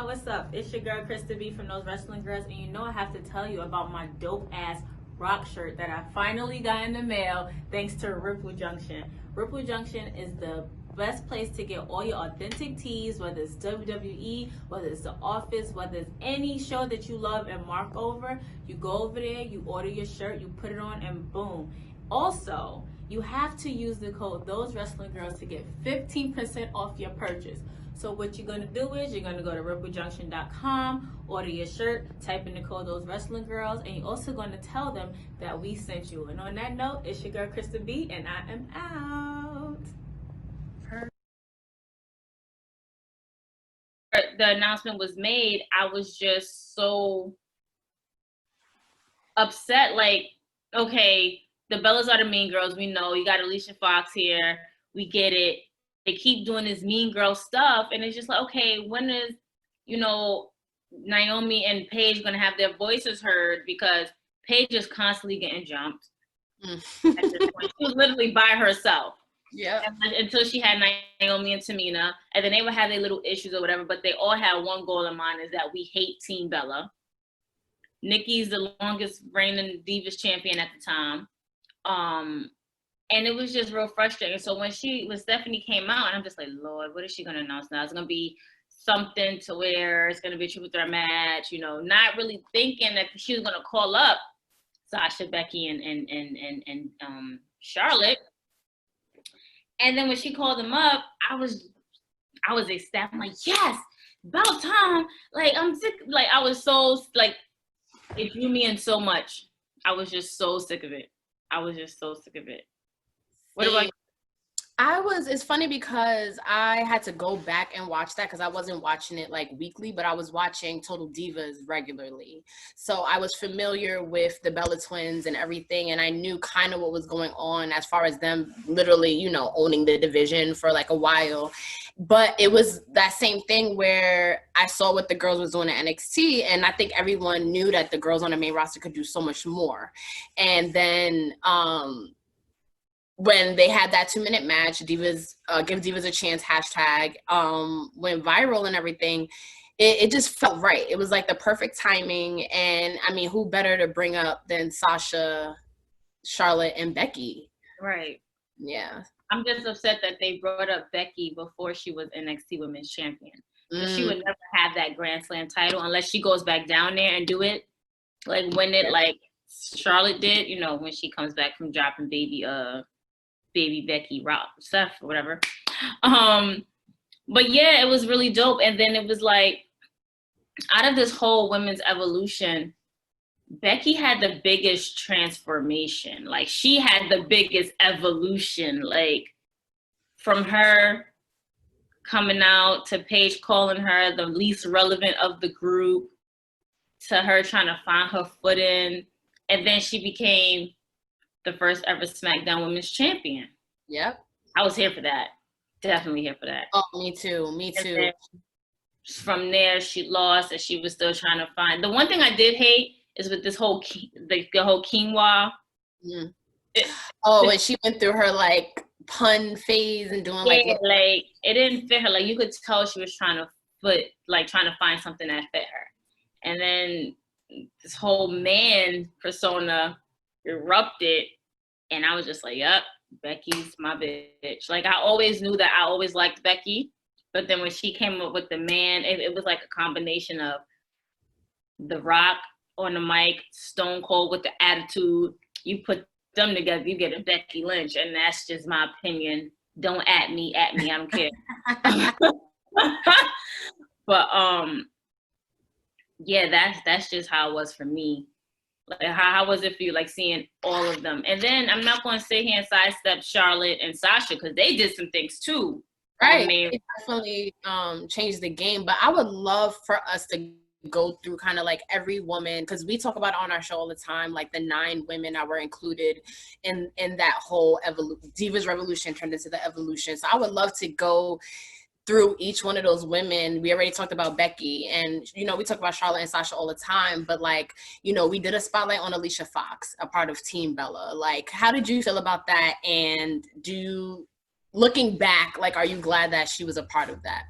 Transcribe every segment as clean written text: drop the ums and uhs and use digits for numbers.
what's up? It's your girl Krista B from Those Wrestling Girls, and you know I have to tell you about my dope ass rock shirt that I finally got in the mail thanks to Ripple Junction. Ripple Junction is the best place to get all your authentic tees, whether it's WWE, whether it's The Office, whether it's any show that you love and mark over. You go over there, you order your shirt, you put it on, and boom. Also, you have to use the code Those Wrestling Girls to get 15% off your purchase. So what you're going to do is you're going to go to ripplejunction.com, order your shirt, type in the code Those Wrestling Girls, and you're also going to tell them that we sent you. And on that note, it's your girl Krista B, and I am out. The announcement was made, I was just so upset. Like, okay, the Bellas are the mean girls. We know you got Alicia Fox here. We get it. They keep doing this mean girl stuff, and it's just like, okay, when is, Naomi and Paige gonna have their voices heard? Because Paige is constantly getting jumped. At this point. She was literally by herself. Yeah. Until she had Naomi and Tamina, and then they would have their little issues or whatever, but they all had one goal in mind: is that we hate Team Bella. Nikki's the longest reigning Divas champion at the time. And it was just real frustrating. So when Stephanie came out, and I'm just like, Lord, what is she gonna announce now? It's gonna be something to where it's gonna be a triple threat match, not really thinking that she was gonna call up Sasha, Becky, and Charlotte. And then when she called them up, I was ecstatic. I'm like, yes, about time. Like, I'm sick. Like, I was so, like, it drew me in so much. I was just so sick of it. What about you? It's funny because I had to go back and watch that because I wasn't watching it like weekly, but I was watching Total Divas regularly. So I was familiar with the Bella Twins and everything, and I knew kind of what was going on as far as them literally, owning the division for like a while. But it was that same thing where I saw what the girls was doing at NXT, and I think everyone knew that the girls on the main roster could do so much more. And then when they had that 2-minute match, Divas, Give Divas a Chance hashtag, went viral and everything, it just felt right. It was like the perfect timing. And I mean, who better to bring up than Sasha, Charlotte, and Becky? Right. Yeah. I'm just upset that they brought up Becky before she was NXT Women's Champion. She would never have that Grand Slam title unless she goes back down there and do it. Like when like Charlotte did, when she comes back from dropping baby Becky Rock Seth or whatever. But yeah, it was really dope. And then it was like, out of this whole women's evolution, Becky had the biggest transformation. Like, she had the biggest evolution. Like, from her coming out to Paige calling her the least relevant of the group, to her trying to find her footing, and then she became the first ever SmackDown Women's Champion. Yep. I was here for that. Definitely here for that. Oh, me too. From there, she lost, and she was still trying to find. The one thing I did hate is with this whole the whole quinoa. Mm. And she went through her like pun phase and doing like it didn't fit her. Like, you could tell she was trying to find something that fit her. And then this whole man persona erupted, and I was just like, yep, Becky's my bitch. Like, I always knew that I always liked Becky, but then when she came up with the man, it was like a combination of The Rock on the mic, Stone Cold with the attitude. You put them together, you get a Becky Lynch, and that's just my opinion. Don't at me, I don't care. But yeah, that's just how it was for me. Like, how was it for you, like, seeing all of them? And then I'm not going to sit here and sidestep Charlotte and Sasha, because they did some things too. Right. It definitely changed the game. But I would love for us to go through kind of like every woman, because we talk about on our show all the time, like the 9 women that were included in that whole Divas Revolution turned into the Evolution. So I would love to go through each one of those women. We already talked about Becky, and we talk about Charlotte and Sasha all the time, but like, we did a spotlight on Alicia Fox, a part of Team Bella. Like, how did you feel about that? And looking back, like, are you glad that she was a part of that?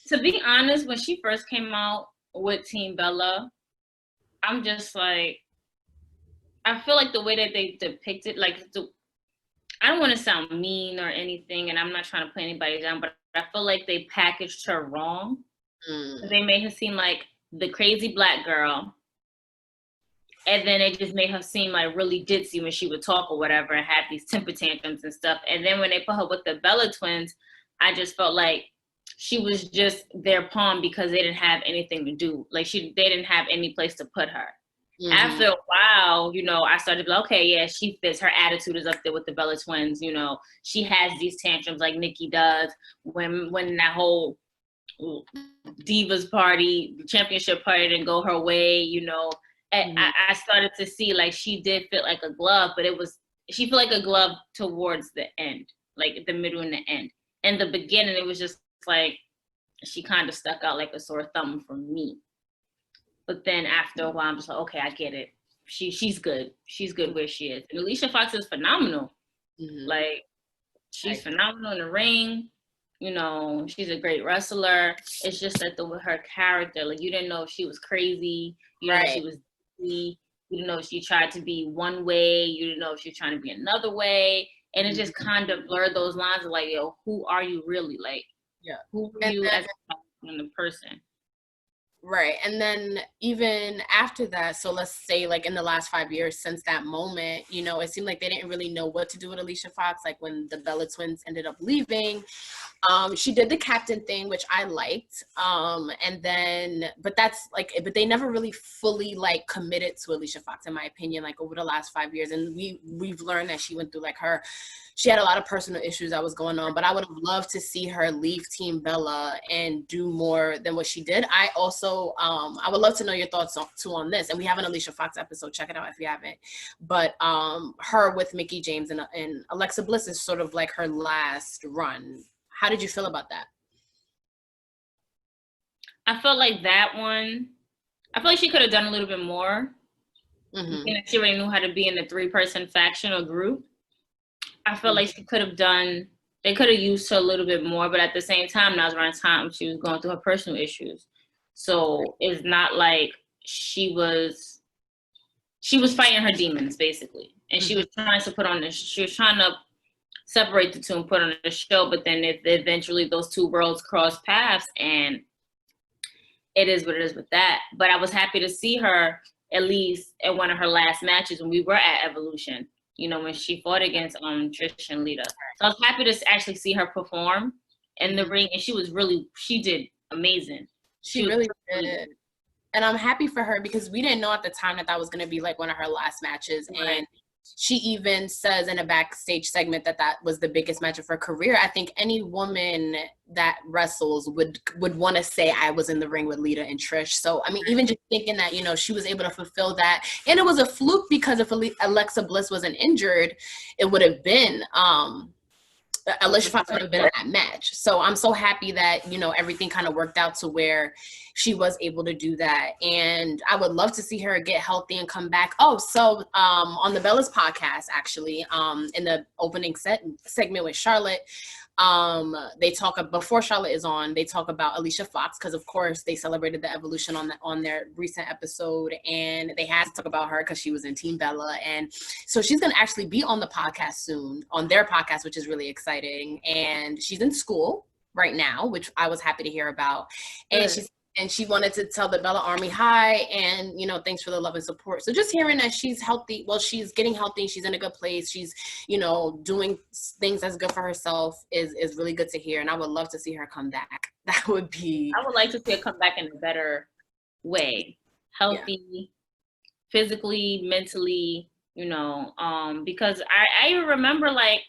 To be honest, when she first came out with Team Bella, I'm just like, I feel like the way that they depicted, like, I don't want to sound mean or anything, and I'm not trying to put anybody down, but I feel like they packaged her wrong. They made her seem like the crazy black girl, and then they just made her seem like really ditzy when she would talk or whatever and have these temper tantrums and stuff. And then when they put her with the Bella twins, I just felt like she was just their pawn because they didn't have anything to do. Like they didn't have any place to put her. After a while, you know, I started to be like, okay, yeah, she fits. Her attitude is up there with the Bella twins. You know, she has these tantrums like Nikki does when that whole Divas party, championship party didn't go her way, you know. And I started to see like she did fit like a glove, but she fit like a glove towards the end, like the middle and the end. In the beginning, it was just like she kind of stuck out like a sore thumb for me. But then after a while, I'm just like, okay, I get it. She's good. She's good where she is. And Alicia Fox is phenomenal. Like, she's phenomenal in the ring. You know, she's a great wrestler. It's just that her character, like, you didn't know if she was crazy. You didn't know if she was you didn't know if she tried to be one way. You didn't know if she was trying to be another way. And it just kind of blurred those lines of like, yo, who are you really? Like, who are you as a person? Right. And then even after that, so let's say like in the last 5 years since that moment, you know, it seemed like they didn't really know what to do with Alicia Fox. Like when the Bella twins ended up leaving, she did the captain thing, which I liked. And then, but they never really fully like committed to Alicia Fox, in my opinion, like over the last 5 years. And we've learned that she went through she had a lot of personal issues that was going on, but I would have loved to see her leave Team Bella and do more than what she did. I also, I would love to know your thoughts on this. And we have an Alicia Fox episode, check it out if you haven't. But her with Mickie James and Alexa Bliss is sort of like her last run. How did you feel about that? I felt like that one, I feel like she could have done a little bit more. She already knew how to be in the 3-person faction or group. I felt like they could have used her a little bit more, but at the same time, that was around the time she was going through her personal issues. So it's not like she was fighting her demons, basically. And she was trying to separate the two and put on the show, but then eventually those two worlds cross paths, and it is what it is with that. But I was happy to see her at least at one of her last matches when we were at Evolution, you know, when she fought against Trish and Lita. So I was happy to actually see her perform in the ring, and she did amazing. She really did. And I'm happy for her because we didn't know at the time that was going to be like one of her last matches. Right. And she even says in a backstage segment that was the biggest match of her career. I think any woman that wrestles would want to say I was in the ring with Lita and Trish. So, I mean, even just thinking that, you know, she was able to fulfill that. And it was a fluke because if Alexa Bliss wasn't injured, it would have been Alicia Fox would have been in that match. So I'm so happy that, you know, everything kind of worked out to where she was able to do that. And I would love to see her get healthy and come back. Oh, so on the Bella's podcast, actually, in the opening segment with Charlotte, they talk before Charlotte is on, they talk about Alicia Fox because of course they celebrated the Evolution on their recent episode, and they had to talk about her because she was in Team Bella. And so she's going to actually be on the podcast soon, on their podcast, which is really exciting. And she's in school right now, which I was happy to hear about. And she wanted to tell the Bella Army hi and, you know, thanks for the love and support. So just hearing that she's healthy, well, she's getting healthy, she's in a good place, she's, you know, doing things that's good for herself is really good to hear. And I would love to see her come back. I would like to see her come back in a better way, healthy, physically, mentally, you know, because I remember, like,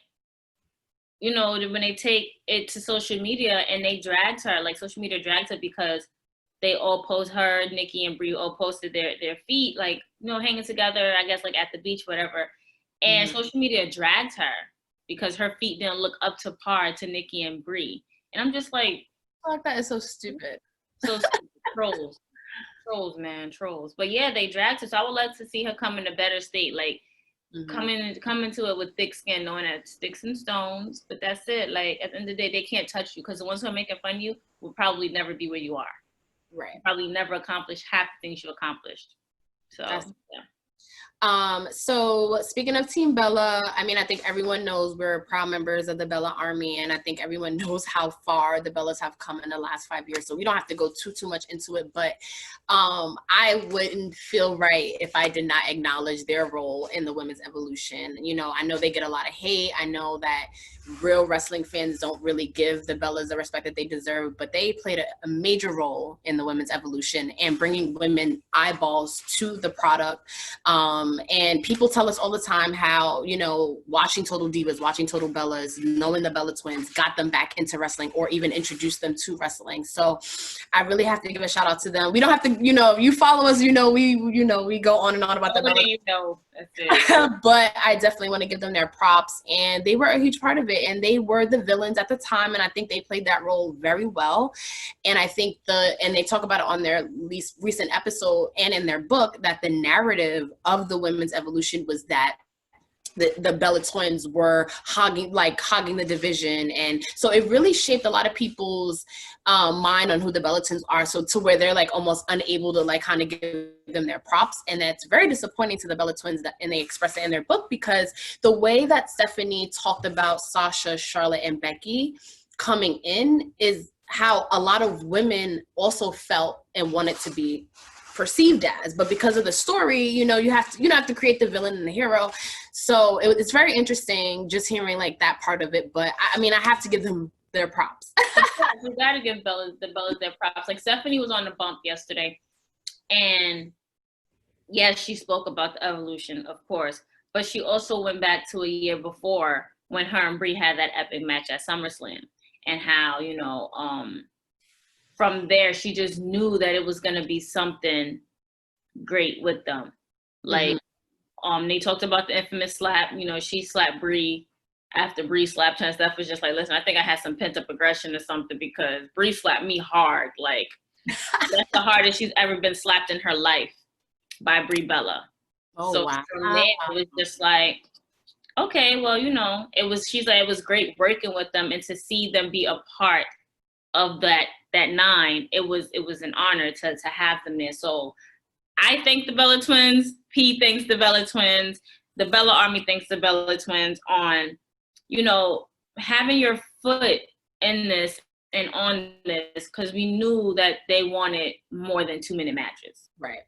you know, when they take it to social media and they dragged her, like social media dragged her because they all post her, Nikki and Brie all posted their feet, like, you know, hanging together, I guess, like at the beach, whatever. And social media dragged her because her feet didn't look up to par to Nikki and Brie. And I'm just like, I like that is so stupid. So stupid. Trolls, man, trolls. But yeah, they dragged her. So I would love to see her come in a better state. Like, come into it with thick skin, knowing that it's sticks and stones, but that's it. Like, at the end of the day, they can't touch you, because the ones who are making fun of you will probably never be where you are. Right. Probably never accomplish half the things you accomplished. So, yeah. So speaking of Team Bella, I mean, I think everyone knows we're proud members of the Bella Army, and I think everyone knows how far the Bellas have come in the last 5 years. So we don't have to go too much into it, but I wouldn't feel right if I did not acknowledge their role in the women's evolution. You know, I know they get a lot of hate. I know that real wrestling fans don't really give the Bellas the respect that they deserve, but they played a major role in the women's evolution and bringing women eyeballs to the product. And people tell us all the time how, you know, watching Total Divas, watching Total Bellas, knowing the Bella Twins got them back into wrestling or even introduced them to wrestling. So I really have to give a shout out to them. We don't have to, you know, you follow us, we go on and on about the Bella. That's it. But I definitely want to give them their props, and they were a huge part of it, and they were the villains at the time, and I think they played that role very well. And I think and they talk about it on their least recent episode and in their book, that the narrative of the women's evolution was that the Bella Twins were hogging the division, and so it really shaped a lot of people's mind on who the Bella Twins are, so to where they're like almost unable to like kind of give them their props. And that's very disappointing to the Bella Twins, and they express it in their book, because the way that Stephanie talked about Sasha, Charlotte, and Becky coming in is how a lot of women also felt and wanted to be perceived as. But because of the story, you know, you have to create the villain and the hero. So it's very interesting just hearing like that part of it. But I mean, I have to give them their props. We gotta give the Bellas their props. Like, Stephanie was on the bump yesterday, and yes, she spoke about the evolution, of course, but she also went back to a year before when her and Brie had that epic match at SummerSlam, and how, you know, from there she just knew that it was gonna be something great with them. Like, they talked about the infamous slap. You know, she slapped Brie after Brie slapped her, and Steph was just like, listen, I think I had some pent-up aggression or something, because Brie slapped me hard. Like, that's the hardest she's ever been slapped in her life by Brie Bella. Oh, so wow. From there, it was just like, okay, well, you know, she's like, it was great working with them, and to see them be a part of that 9, it was an honor to have them there. So I thank the Bella Twins. P thanks the Bella Twins. The Bella Army thanks the Bella Twins on, you know, having your foot in this and on this, because we knew that they wanted more than 2-minute matches. Right.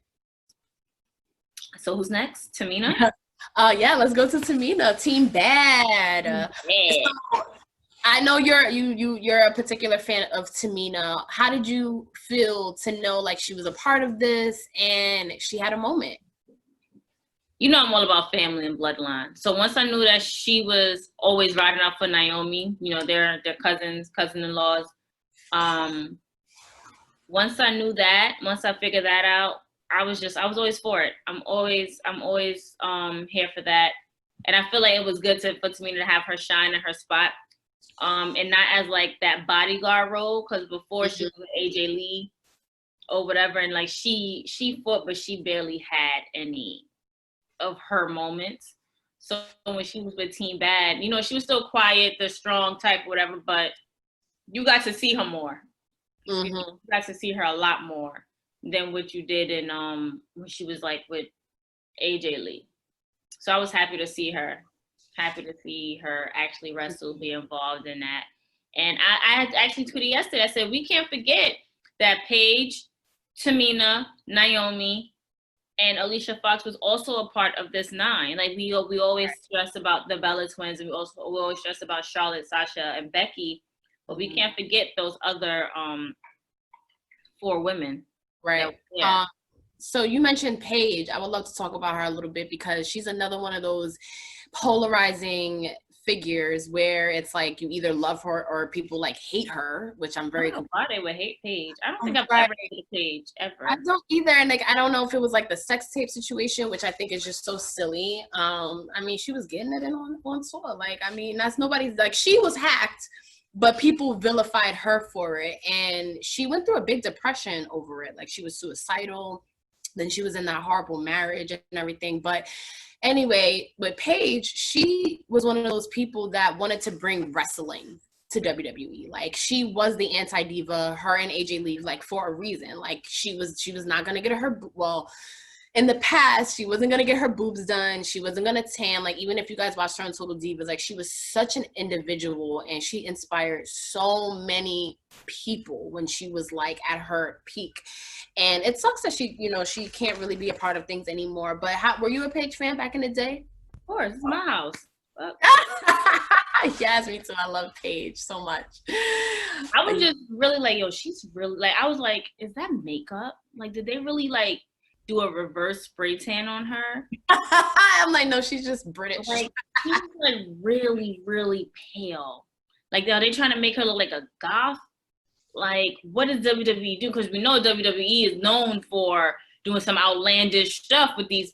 So who's next? Tamina? Yeah, let's go to Tamina. Team Bad. So, I know you're a particular fan of Tamina. How did you feel to know like she was a part of this and she had a moment? You know, I'm all about family and bloodline. So once I knew that she was always riding out for Naomi, you know, they're cousin-in-laws. Once I knew that, once I figured that out, I was always for it. I'm always here for that. And I feel like it was good for Tamina to have her shine in her spot. And not as like that bodyguard role, because before she was with AJ Lee or whatever, and like she fought, but she barely had any of her moments. So when she was with Team Bad, you know, she was still quiet, the strong type, whatever, but you got to see her more. You got to see her a lot more than what you did in when she was like with AJ Lee. So I was happy to see her actually wrestle, be involved in that. And I had actually tweeted yesterday, I said, we can't forget that Paige, Tamina, Naomi, and Alicia Fox was also a part of this 9. Like, we always stress about the Bella Twins, and we always stress about Charlotte, Sasha, and Becky, but we can't forget those other 4 women. Right. Yeah. So you mentioned Paige. I would love to talk about her a little bit, because she's another one of those polarizing figures where it's like you either love her or people like hate her, which I'm very. I don't know why they would hate Paige. I don't think I've ever hated Paige ever. I don't either, and like I don't know if it was like the sex tape situation, which I think is just so silly. I mean, she was getting it in on tour. Like, I mean, that's nobody's like, she was hacked, but people vilified her for it, and she went through a big depression over it. Like, she was suicidal. Then she was in that horrible marriage and everything. But Anyway, with Paige, she was one of those people that wanted to bring wrestling to WWE. Like, she was the anti-diva, her and AJ Lee, like, for a reason. Like, she was not gonna get her, well, in the past, she wasn't gonna get her boobs done. She wasn't gonna tan. Like, even if you guys watched her on Total Divas, like, she was such an individual, and she inspired so many people when she was like at her peak. And it sucks that she, you know, she can't really be a part of things anymore. But were you a Paige fan back in the day? Of course, it's my house. Yes, me too. I love Paige so much. I was just really like, yo, she's really like, I was like, is that makeup? Like, did they really like do a reverse spray tan on her? I'm like, no, she's just British. Like, she's like really, really pale. Like, are they trying to make her look like a goth? Like, what does WWE do? Because we know WWE is known for doing some outlandish stuff with these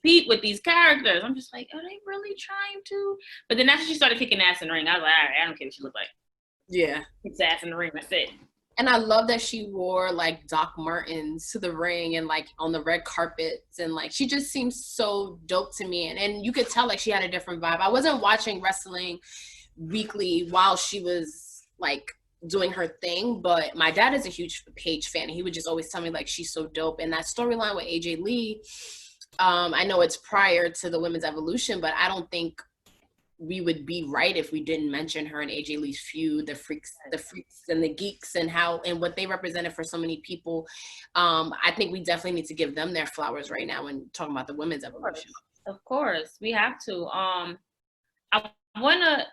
characters. I'm just like, are they really trying to? But then after she started kicking ass in the ring, I was like, all right, I don't care what she looked like. Yeah. Kicks ass in the ring, that's it. And I love that she wore like Doc Martens to the ring and like on the red carpets, and like she just seems so dope to me. And you could tell like she had a different vibe. I wasn't watching wrestling weekly while she was like doing her thing, but my dad is a huge Paige fan, and he would just always tell me like she's so dope. And that storyline with AJ Lee, I know it's prior to the women's evolution, but I don't think we would be right if we didn't mention her and AJ Lee's feud, the freaks and the geeks, and how and what they represented for so many people. I think we definitely need to give them their flowers right now when talking about the women's evolution. Of course, we have to. I wanna,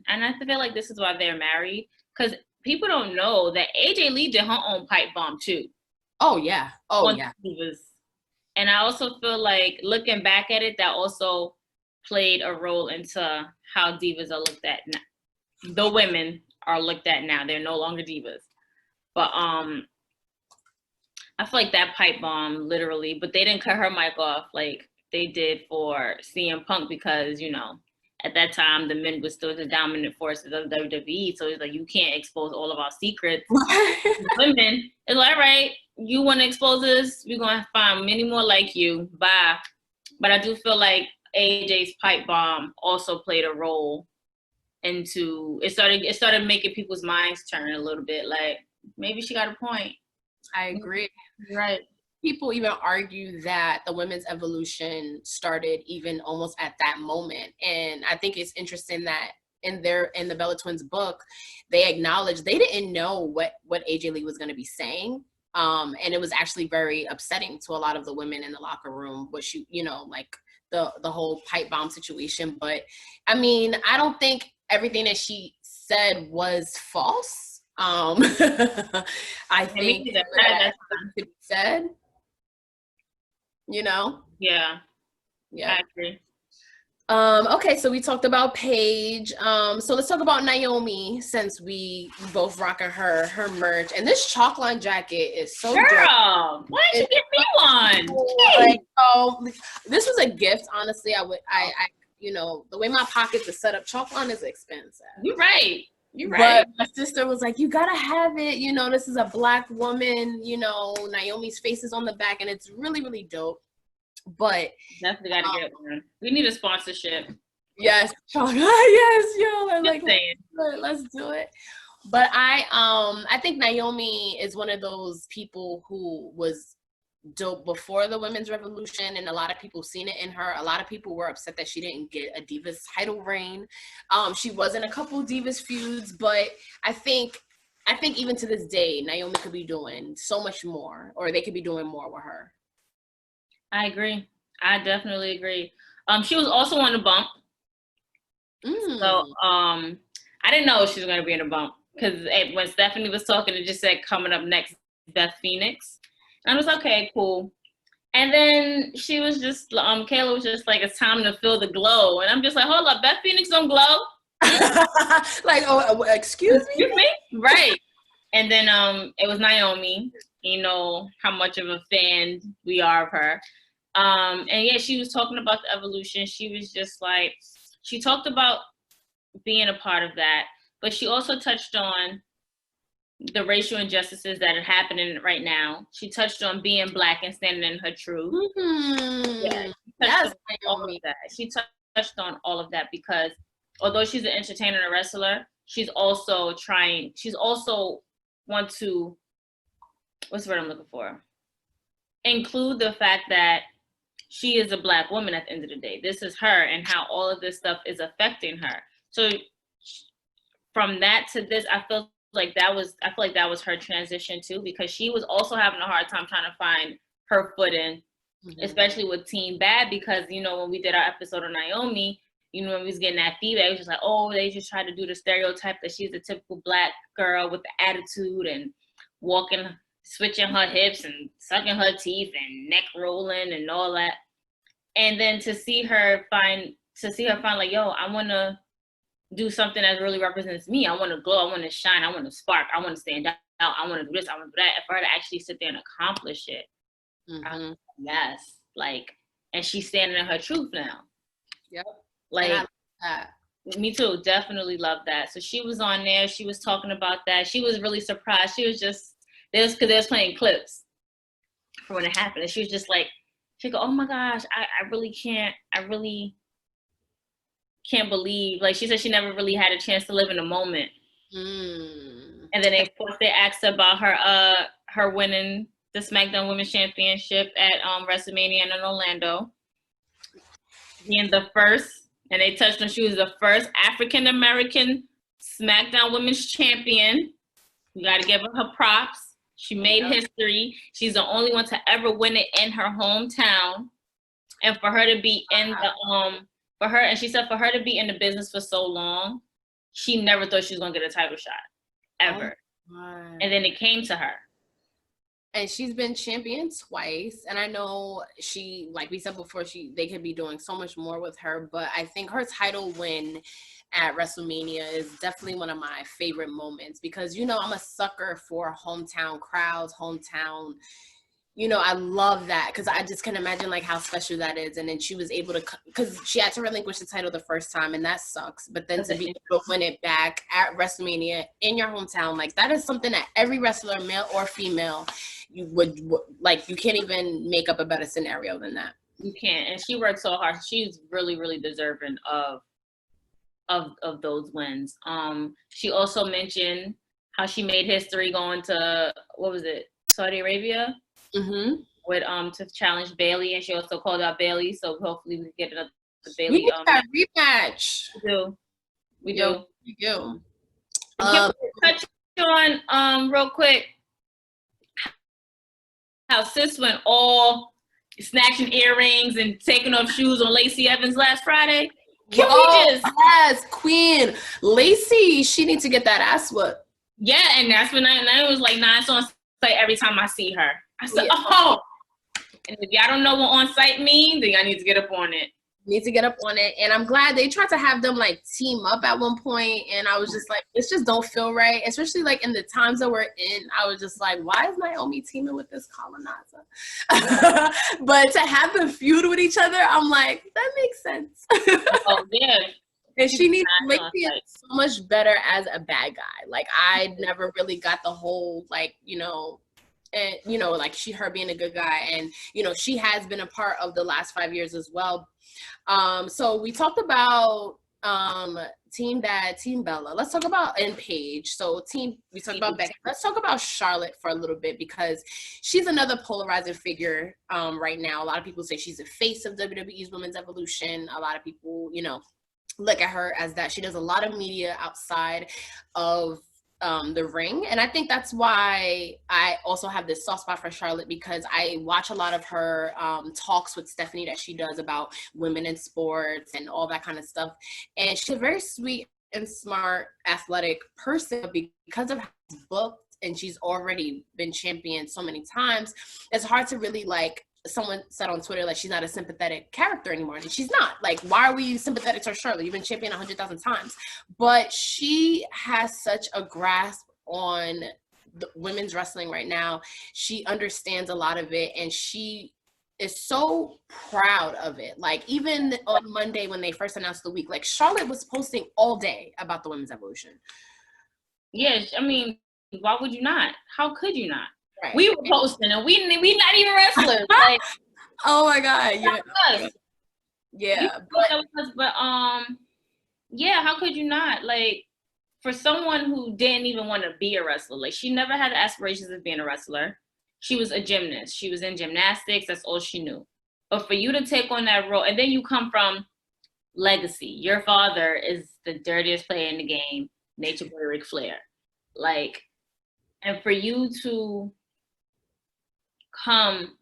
and I feel like this is why they're married, because people don't know that AJ Lee did her own pipe bomb too. Oh yeah, Divas. And I also feel like looking back at it, that also played a role into how divas are looked at now. The women are looked at now. They're no longer divas. But I feel like that pipe bomb literally, but they didn't cut her mic off like they did for CM Punk, because, you know, at that time the men were still the dominant forces of WWE. So it's like, you can't expose all of our secrets. Women, it's like, all right, you want to expose us? We're going to find many more like you. Bye. But I do feel like AJ's pipe bomb also played a role into it. Started making people's minds turn a little bit. Like, maybe she got a point. I agree. Right. People even argue that the women's evolution started even almost at that moment. And I think it's interesting that in the Bella Twins book, they acknowledge they didn't know what AJ Lee was going to be saying. And it was actually very upsetting to a lot of the women in the locker room, which you know, like the whole pipe bomb situation. But I mean, I don't think everything that she said was false. I think that could be said. You know? Yeah. Yeah. I agree. Okay, so we talked about Paige. So let's talk about Naomi, since we both rocking her merch. And this chalk-line jacket is so Girl, dope. why didn't you give me one? Like, this was a gift, honestly. I you know, the way my pockets are set up, chalk-line is expensive. You're right. But my sister was like, you gotta have it. You know, this is a Black woman, you know, Naomi's face is on the back, and it's really, really dope. But definitely gotta get one. We need a sponsorship. Yes. Yes, yo. I'm like, saying. let's do it. But I think Naomi is one of those people who was dope before the women's revolution, and a lot of people seen it in her. A lot of people were upset that she didn't get a Divas title reign. She was in a couple Divas feuds, but I think even to this day, Naomi could be doing so much more, or they could be doing more with her. I agree. I definitely agree. She was also on the bump. So I didn't know she was going to be in a bump, because when Stephanie was talking, it just said coming up next, Beth Phoenix. And I was okay, cool. And then she was just, Kayla was just like, it's time to feel the glow. And I'm just like, hold up, Beth Phoenix don't glow? Like, oh, excuse me? Right. And then it was Naomi. You know how much of a fan we are of her. And yeah, she was talking about the evolution. She was just like, she talked about being a part of that, but she also touched on the racial injustices that are happening right now. She touched on being Black and standing in her truth. Mm-hmm. Yeah. Yes, all of that. She touched on all of that because although she's an entertainer and a wrestler, she's also want to, what's the word I'm looking for? Include the fact that she is a Black woman at the end of the day. This is her and how all of this stuff is affecting her. So from that to this, I feel like that was her transition too, because she was also having a hard time trying to find her footing, especially with Team Bad, because, you know, when we did our episode of Naomi, you know, when we was getting that feedback, it was just like, oh, they just tried to do the stereotype that she's a typical Black girl with the attitude and walking, switching her hips and sucking her teeth and neck rolling and all that. And then to see her find like, yo, I want to do something that really represents me. I want to glow. I want to shine. I want to spark. I want to stand out. I want to do this. I want to do that. And for her to actually sit there and accomplish it. Yes. Like, and she's standing in her truth now. Yep. Like, me too. Definitely love that. So she was on there. She was talking about that. She was really surprised. She was just, because they was playing clips for when it happened. And she was just like, she go, oh my gosh, I really can't believe, like she said, she never really had a chance to live in the moment. And then they asked her about her winning the SmackDown Women's Championship at WrestleMania in Orlando, being the first, and they touched on she was the first African American SmackDown Women's Champion. We got to give her props. She made history. She's the only one to ever win it in her hometown, and for her to be in the and she said for her to be in the business for so long, she never thought she was gonna get a title shot, ever. And then it came to her. And she's been champion twice. And I know she, like we said before, they could be doing so much more with her. But I think her title win at WrestleMania is definitely one of my favorite moments because, you know, I'm a sucker for hometown crowds, hometown. You know, I love that because I just can imagine like how special that is. And then she was able to, because she had to relinquish the title the first time, and that sucks. But then to be able to win it back at WrestleMania in your hometown, like that is something that every wrestler, male or female, you would like. You can't even make up a better scenario than that. You can't. And she worked so hard. She's really, really deserving of those wins. She also mentioned how she made history going to, what was it, Saudi Arabia? With to challenge Bailey, and she also called out Bailey, so hopefully we get another Bailey. We need that rematch. We do. Touch on real quick how sis went all snatching earrings and taking off shoes on Lacey Evans last Friday. Yes, Queen Lacey, she needs to get that ass whooped. Yeah, and that's when I was like, nah, it's on site every time I see her. I said, oh. And if y'all don't know what on site means, then y'all need to get up on it. And I'm glad they tried to have them like team up at one point, and I was just like, this just don't feel right, especially like in the times that we're in. I was just like, why is Naomi teaming with this colonizer? But to have them feud with each other, I'm like, that makes sense. Oh yeah. And she needs to make it so much better as a bad guy. Like I never really got the whole like, you know, and you know, like her being a good guy, and you know, she has been a part of the last 5 years as well. So we talked about Team Bad, Team Bella. Let's talk about Paige. So we talked about Becky. Let's talk about Charlotte for a little bit because she's another polarizing figure right now. A lot of people say she's the face of WWE's women's evolution. A lot of people, you know, look at her as that. She does a lot of media outside of the ring, and I think that's why I also have this soft spot for Charlotte, because I watch a lot of her talks with Stephanie that she does about women in sports and all that kind of stuff, and she's a very sweet and smart athletic person. Because of how she's booked and she's already been champion so many times, it's hard to really like. Someone said on Twitter, like, she's not a sympathetic character anymore. And she's not. Like, why are we sympathetic to Charlotte? You've been champion 100,000 times. But she has such a grasp on the women's wrestling right now. She understands a lot of it. And she is so proud of it. Like, even on Monday when they first announced the week, like, Charlotte was posting all day about the women's evolution. Yes, I mean, why would you not? How could you not? Right. We were posting, and we not even wrestlers. Like, oh my God! Yeah. Yeah, yeah, how could you not? Like, for someone who didn't even want to be a wrestler, like she never had aspirations of being a wrestler. She was a gymnast. She was in gymnastics. That's all she knew. But for you to take on that role, and then you come from legacy. Your father is the dirtiest player in the game, Nature Boy Ric Flair. Like, and for you to come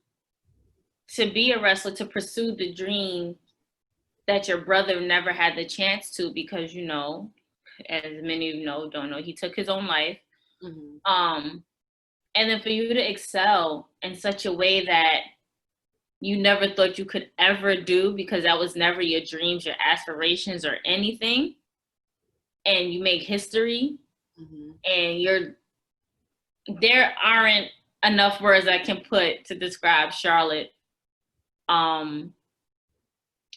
to be a wrestler, to pursue the dream that your brother never had the chance to, because, you know, as many of you know, don't know, he took his own life. And then for you to excel in such a way that you never thought you could ever do, because that was never your dreams, your aspirations, or anything, and you make history, and there aren't enough words I can put to describe Charlotte. I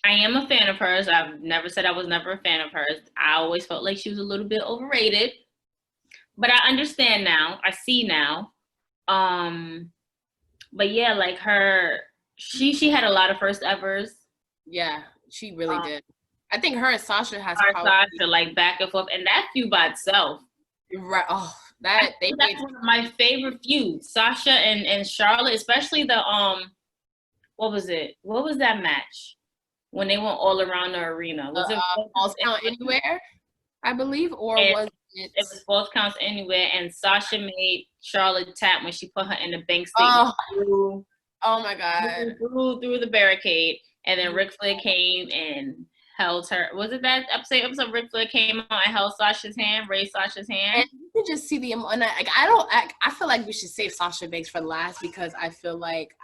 am a fan of hers. I've never said I was never a fan of hers. I always felt like she was a little bit overrated, but I understand now. I see now. But yeah, like she had a lot of first evers. Yeah, she really did. I think her and Sasha has Sasha, like back and forth, and that feud by itself. Right. Oh, that's one of my favorite feuds. Sasha and Charlotte, especially the what was it? What was that match when they went all around the arena? Was it Falls Count Anywhere, I believe, or was it? It was Falls Counts Anywhere, and Sasha made Charlotte tap when she put her in the bank statement. Oh my God! Through the barricade, and then Ric Flair came and held her. Was it that episode Ric Flair came on and held Sasha's hand, raised Sasha's hand? And you can just see the and I feel like we should save Sasha Banks for last, because I feel like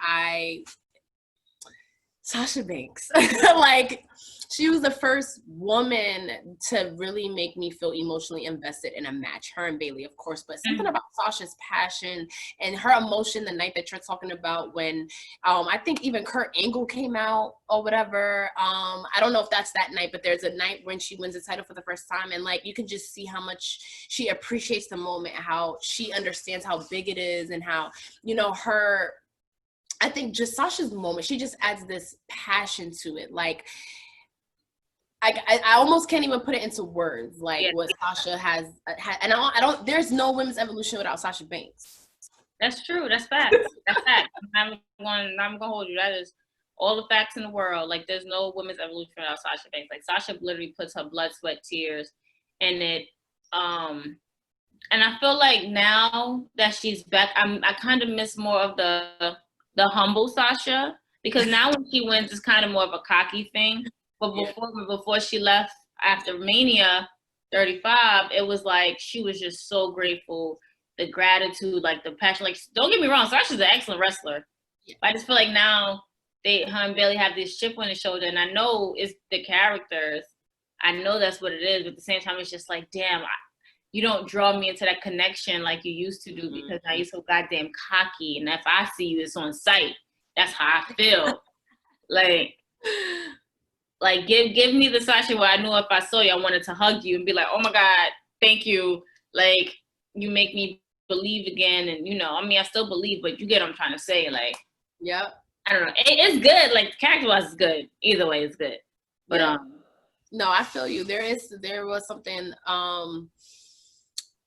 Sasha Banks, like, she was the first woman to really make me feel emotionally invested in a match. Her and Bayley, of course, but something about Sasha's passion and her emotion the night that you're talking about, when I think even Kurt Angle came out or whatever. I don't know if that's that night, but there's a night when she wins the title for the first time, and like you can just see how much she appreciates the moment, how she understands how big it is, and how, you know, I think just Sasha's moment, she just adds this passion to it. Like, I almost can't even put it into words, like what Sasha has, and I don't. There's no women's evolution without Sasha Banks. That's true. That's fact. That's fact. I'm gonna hold you. That is all the facts in the world. Like, there's no women's evolution without Sasha Banks. Like, Sasha literally puts her blood, sweat, tears in it. And I feel like now that she's back, I kind of miss more of the humble Sasha, because now when she wins, it's kind of more of a cocky thing. But before she left after Mania 35, it was like she was just so grateful, the gratitude, like the passion. Like, don't get me wrong, Sasha's an excellent wrestler. But I just feel like now her and Bayley have this chip on their shoulder, and I know it's the characters. I know that's what it is, but at the same time, it's just like, damn, you don't draw me into that connection like you used to do, because now you're so goddamn cocky, and if I see you, it's on sight. That's how I feel. Like give me the Sasha where I knew if I saw you, I wanted to hug you and be like, oh my God, thank you. Like, you make me believe again. And, you know, I mean, I still believe, but you get what I'm trying to say. Like, I don't know. It's good. Like, character-wise, it's good. Either way, it's good. But no, I feel you. There was something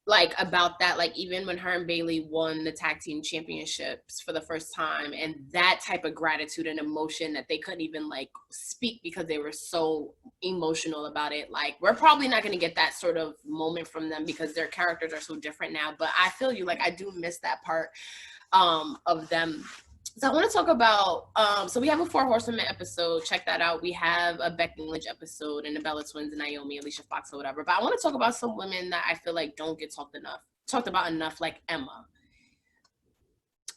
like about that, like even when her and Bayley won the tag team championships for the first time, and that type of gratitude and emotion that they couldn't even like speak because they were so emotional about it. Like, we're probably not going to get that sort of moment from them because their characters are so different now, but I feel you. Like, I do miss that part of them. So I want to talk about, so we have a 4 Horsewomen episode. Check that out. We have a Becky Lynch episode and the Bella Twins and Naomi, Alicia Fox or whatever. But I want to talk about some women that I feel like don't get talked about enough, like Emma.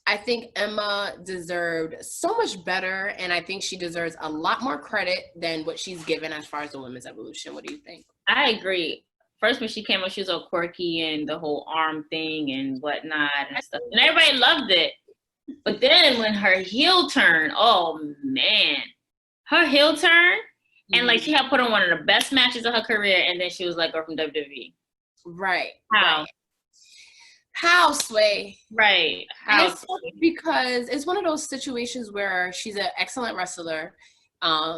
I think Emma deserved so much better, and I think she deserves a lot more credit than what she's given as far as the women's evolution. What do you think? I agree. First, when she came out, she was all quirky and the whole arm thing and whatnot and stuff. And everybody loved it. But then when her heel turn, oh man, her heel turn, and like she had put on one of the best matches of her career, and then she was like, girl from WWE. Right. How? Right. How, Sway? Right. How? Because it's one of those situations where she's an excellent wrestler.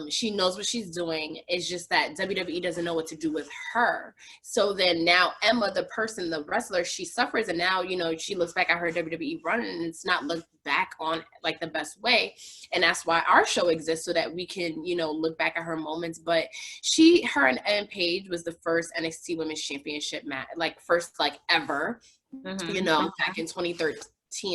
She knows what she's doing. It's just that WWE doesn't know what to do with her. So then now Emma, the person, the wrestler, she suffers, and now, you know, she looks back at her WWE run and it's not looked back on like the best way. And that's why our show exists, so that we can, you know, look back at her moments. But her and Paige was the first NXT Women's Championship match, like first like ever, you know, back in 2013.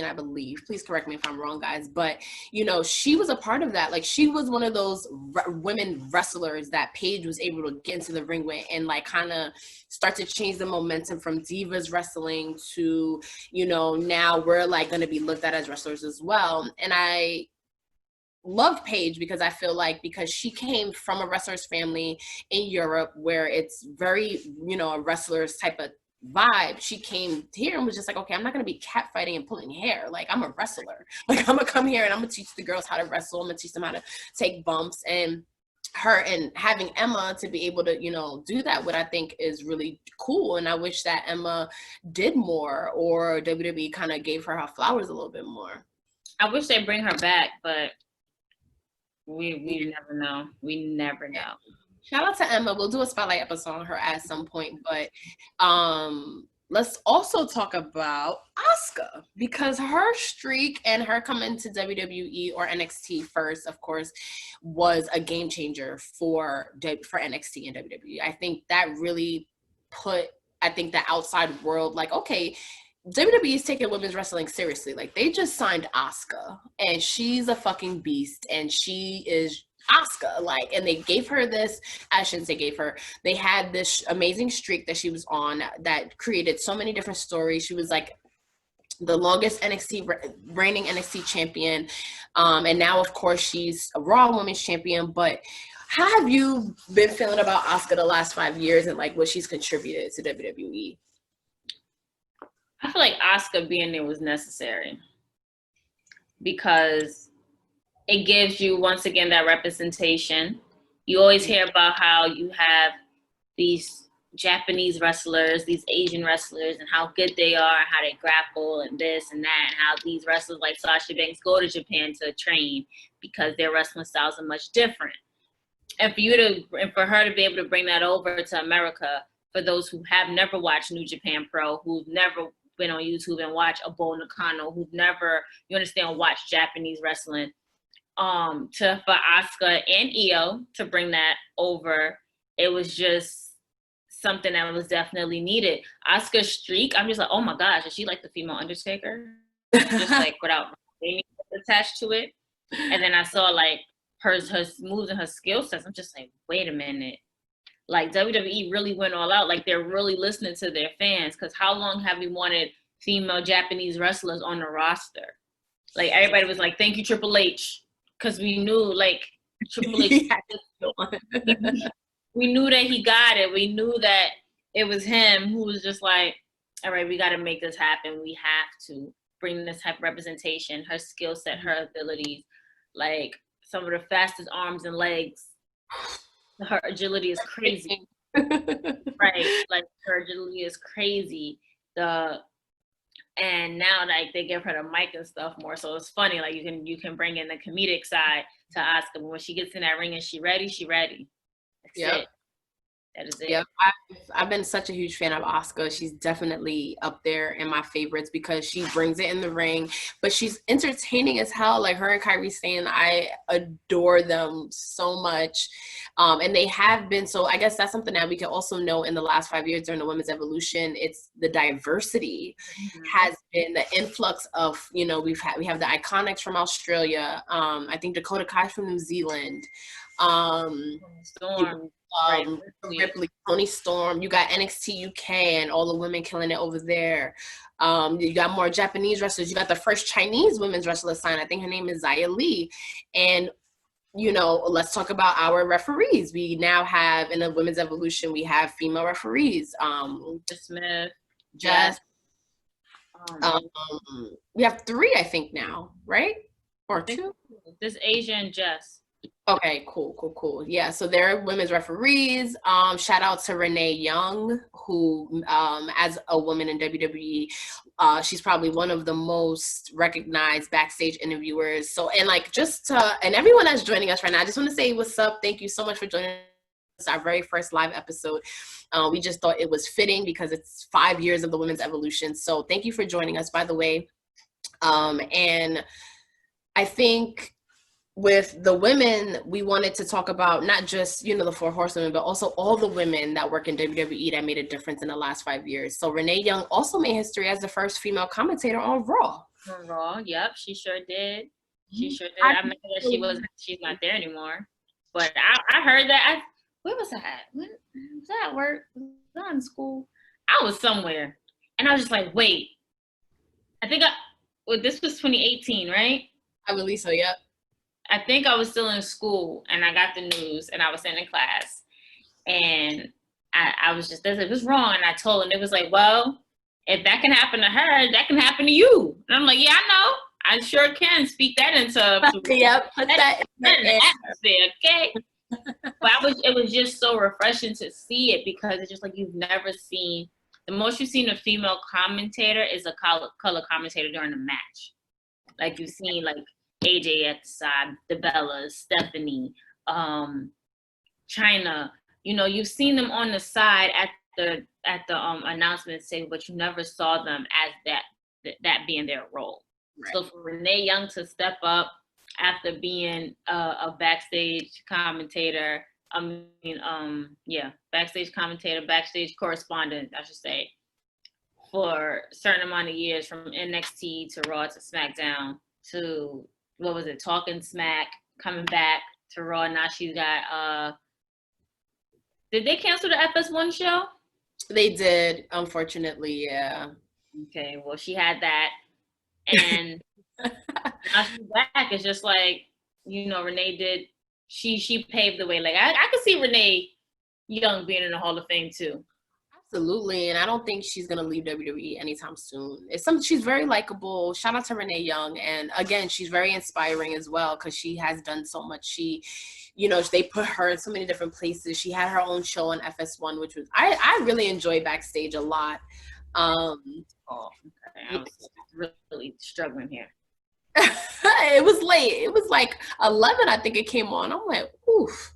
I believe. Please correct me if I'm wrong, guys. But, you know, she was a part of that. Like, she was one of those women wrestlers that Paige was able to get into the ring with and, like, kind of start to change the momentum from divas wrestling to, you know, now we're, like, going to be looked at as wrestlers as well. And I loved Paige because I feel like, because she came from a wrestler's family in Europe where it's very, you know, a wrestler's type of vibe. She came here and was just like, okay, I'm not going to be catfighting and pulling hair. Like, I'm a wrestler. Like, I'm going to come here and I'm going to teach the girls how to wrestle. I'm going to teach them how to take bumps. And her, and having Emma to be able to, you know, do that, what I think is really cool. And I wish that Emma did more, or WWE kind of gave her flowers a little bit more. I wish they bring her back, but we never know. We never know. Shout out to Emma. We'll do a spotlight episode on her at some point, but let's also talk about Asuka, because her streak and her coming to WWE or NXT first, of course, was a game changer for NXT and WWE. I think that really put, the outside world like, okay, WWE is taking women's wrestling seriously. Like, they just signed Asuka, and she's a fucking beast, and she is Asuka, like, and they gave her this, I shouldn't say gave her, they had this amazing streak that she was on that created so many different stories. She was like the longest reigning NXT champion, and now of course she's a Raw Women's champion. But how have you been feeling about Asuka the last 5 years and like what she's contributed to WWE? I feel like Asuka being there was necessary because it gives you, once again, that representation. You always hear about how you have these Japanese wrestlers, these Asian wrestlers, and how good they are, how they grapple and this and that, and how these wrestlers like Sasha Banks go to Japan to train because their wrestling styles are much different. And for her to be able to bring that over to America, for those who have never watched New Japan Pro, who've never been on YouTube and watched a Bull Nakano, who've never, watched Japanese wrestling, for Asuka and Io to bring that over, it was just something that was definitely needed. Asuka's streak, I'm just like, oh my gosh, is she like the female Undertaker? Just like without anything attached to it. And then I saw like her moves and her skill sets. I'm just like, wait a minute. Like, WWE really went all out. Like, they're really listening to their fans, because how long have we wanted female Japanese wrestlers on the roster? Like, everybody was like, thank you, Triple H. Because we knew, like, Triple H, we knew that he got it. We knew that it was him who was just like, all right, we got to make this happen. We have to bring this type of representation, her skill set, her abilities, like some of the fastest arms and legs. Her agility is crazy. Right? Like, her agility is crazy. And now, like, they give her the mic and stuff more, so it's funny. Like, you can bring in the comedic side to Asuka, but when she gets in that ring and she ready. That's it. That is it. Yeah, I've been such a huge fan of Asuka. She's definitely up there in my favorites because she brings it in the ring, but she's entertaining as hell. Like, her and Kairi Sane, I adore them so much. And they have been, so I guess that's something that we can also know in the last 5 years during the women's evolution. It's the diversity has been the influx of, we have the Iconics from Australia. I think Dakota Kai from New Zealand. Storm. Ripley, Toni Storm. You got NXT UK and all the women killing it over there. You got more Japanese wrestlers. You got the first Chinese women's wrestler signed. I think her name is Xia Li. And let's talk about our referees. We now have, in the women's evolution, we have female referees. Smith, Jess. We have 3, I think, now, right? Or 2? This Asia and Jess. Okay, cool. Yeah, so they're women's referees. Shout out to Renee Young, who, as a woman in WWE, she's probably one of the most recognized backstage interviewers. So, and like, and everyone that's joining us right now, I just want to say what's up. Thank you so much for joining us, our very first live episode. We just thought it was fitting because it's 5 years of the women's evolution. So thank you for joining us, by the way. And I think with the women, we wanted to talk about not just, the four horsewomen, but also all the women that work in WWE that made a difference in the last 5 years. So Renee Young also made history as the first female commentator on Raw. On Raw, yep, she sure did. She sure did. I remember that she's not there anymore. But I heard that. Where was I at? Was I at work? Was I in school? I was somewhere. And I was just like, wait. I think this was 2018, right? I believe so, yep. I think I was still in school and I got the news and I was sitting in class and I was just, it was wrong. And I told him, it was like, well, if that can happen to her, that can happen to you. And I'm like, yeah, I know. I sure can speak that into yep, put that in the atmosphere, okay? But it was just so refreshing to see it because it's just like you've never seen, the most you've seen a female commentator is a color commentator during a match. Like you've seen like AJ at the side, the Bellas, Stephanie, China. You've seen them on the side at the announcement say, but you never saw them as that being their role. Right. So for Renee Young to step up after being a backstage commentator, backstage commentator, backstage correspondent, I should say, for a certain amount of years from NXT to Raw to SmackDown to Talking Smack, coming back to Raw. Now she's got did they cancel the FS1 show? They did, unfortunately, yeah. Okay, well she had that. And now she's back. It's just like, Renee did, she paved the way. Like I could see Renee Young being in the Hall of Fame too. Absolutely, and I don't think she's gonna leave WWE anytime soon. She's very likable. Shout out to Renee Young, and again, she's very inspiring as well because she has done so much. They put her in so many different places. She had her own show on FS1, which was I really enjoy backstage a lot. I was really struggling here. It was late. It was like 11, I think it came on. I'm like, oof.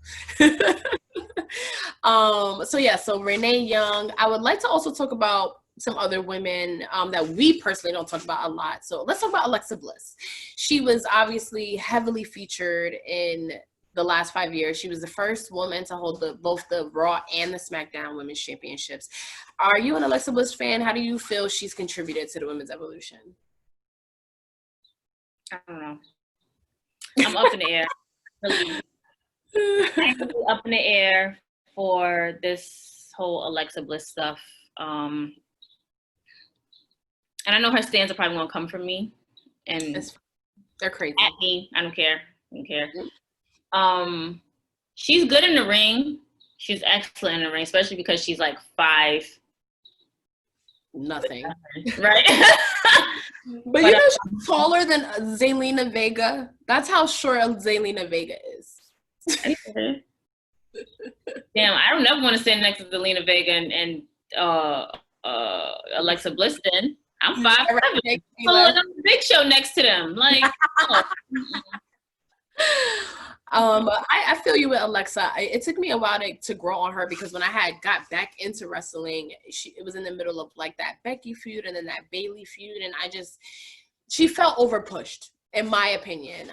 So Renee Young. I would like to also talk about some other women that we personally don't talk about a lot. So let's talk about Alexa Bliss. She was obviously heavily featured in the last 5 years. She was the first woman to hold both the Raw and the SmackDown Women's Championships. Are you an Alexa Bliss fan? How do you feel she's contributed to the women's evolution? I don't know. I'm up in the air. Really. I'm really up in the air for this whole Alexa Bliss stuff. And I know her stands are probably gonna come from me. And they're crazy. At me. I don't care. She's good in the ring. She's excellent in the ring, especially because she's like 5'. Nothing. Right? But she's taller than Zelina Vega. That's how short Zelina Vega is. Damn, I don't ever want to stand next to Zelina Vega and Alexa Bliss then. I'm 5'7". I'm the Big Show next to them. Like, I feel you with Alexa. It took me a while to grow on her because when I got back into wrestling, it was in the middle of like that Becky feud and then that Bayley feud, and she felt overpushed, in my opinion.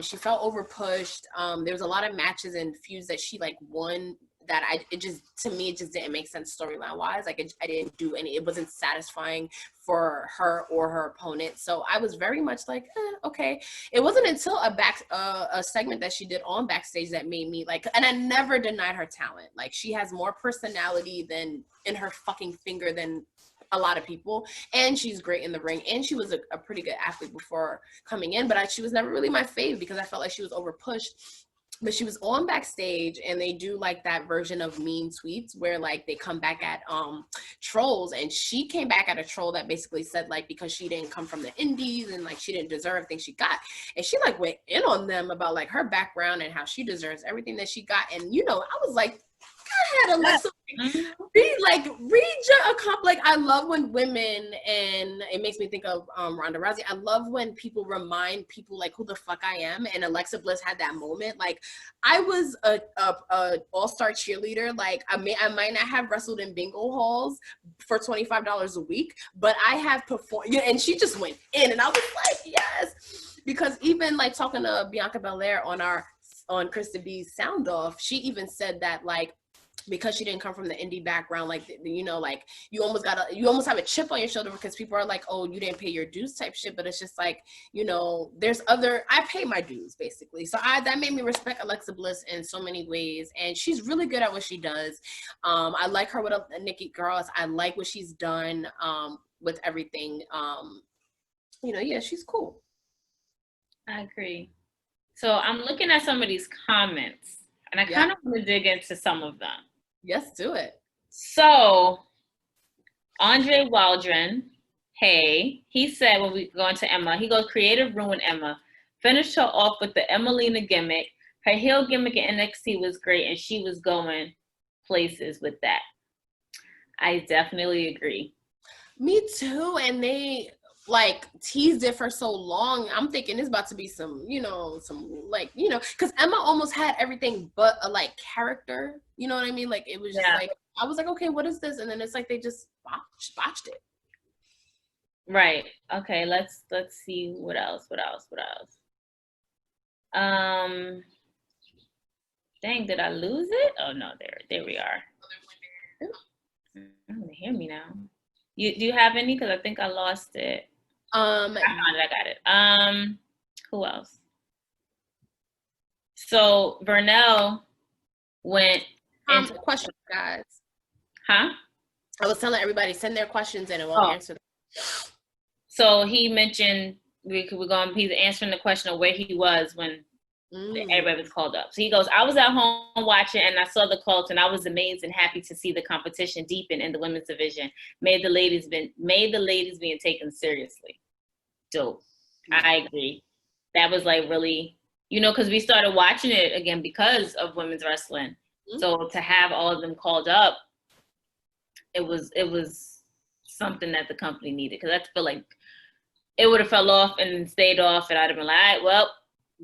She felt overpushed. There was a lot of matches and feuds that she like won that it just didn't make sense storyline wise. Like I didn't do any, it wasn't satisfying for her or her opponent. So I was very much like, okay. It wasn't until a segment that she did on Backstage that made me like, and I never denied her talent. Like she has more personality in her fucking finger than a lot of people, and she's great in the ring, and she was a pretty good athlete before coming in, but she was never really my fave because I felt like she was over pushed. But she was on backstage, and they do like that version of mean tweets where like they come back at trolls, and she came back at a troll that basically said like because she didn't come from the indies and like she didn't deserve everything she got, and she like went in on them about like her background and how she deserves everything that she got. And you know, I was like, I had Alexa like I love when women, and it makes me think of Ronda Rousey. I love when people remind people like who the fuck I am, and Alexa Bliss had that moment. Like I was a all-star cheerleader. Like I might not have wrestled in bingo halls for $25 a week, but I have performed. And she just went in, and I was like, yes, because even like talking to Bianca Belair on Krista B's sound off, she even said that like, because she didn't come from the indie background, like, you know, like you almost have a chip on your shoulder because people are like, oh, you didn't pay your dues type shit. But it's just like, you know, I pay my dues basically. So that made me respect Alexa Bliss in so many ways. And she's really good at what she does. I like her with Nikki Girls. I like what she's done with everything. You know, yeah, she's cool. I agree. So I'm looking at some of these comments, and I kind of want to dig into some of them. Yes, do it. So, Andre Waldron, hey, he said when we go into Emma, he goes, creative ruin Emma. Finished her off with the Emelina gimmick. Her heel gimmick in NXT was great, and she was going places with that. I definitely agree. Me too. And they like teased it for so long. I'm thinking it's about to be some, you know, like, you know, because Emma almost had everything but a like character. You know what I mean? Like it was just like, I was like, okay, what is this? And then it's like they just botched it. Right. Okay. Let's see what else. Dang, did I lose it? Oh no, there we are. I'm gonna hear me now. Do you have any? Because I think I lost it. I got it. Who else? So Vernell went into questions, guys. Huh? I was telling everybody send their questions in and we'll answer them. So he mentioned he's answering the question of where he was when everybody was called up. So he goes, I was at home watching and I saw the cult and I was amazed and happy to see the competition deepen in the women's division. Made the ladies being taken seriously. Dope. I agree. That was like really, you know, because we started watching it again because of women's wrestling. So to have all of them called up, it was something that the company needed. Because I feel like it would have fell off and stayed off, and I'd have been like, all right, well.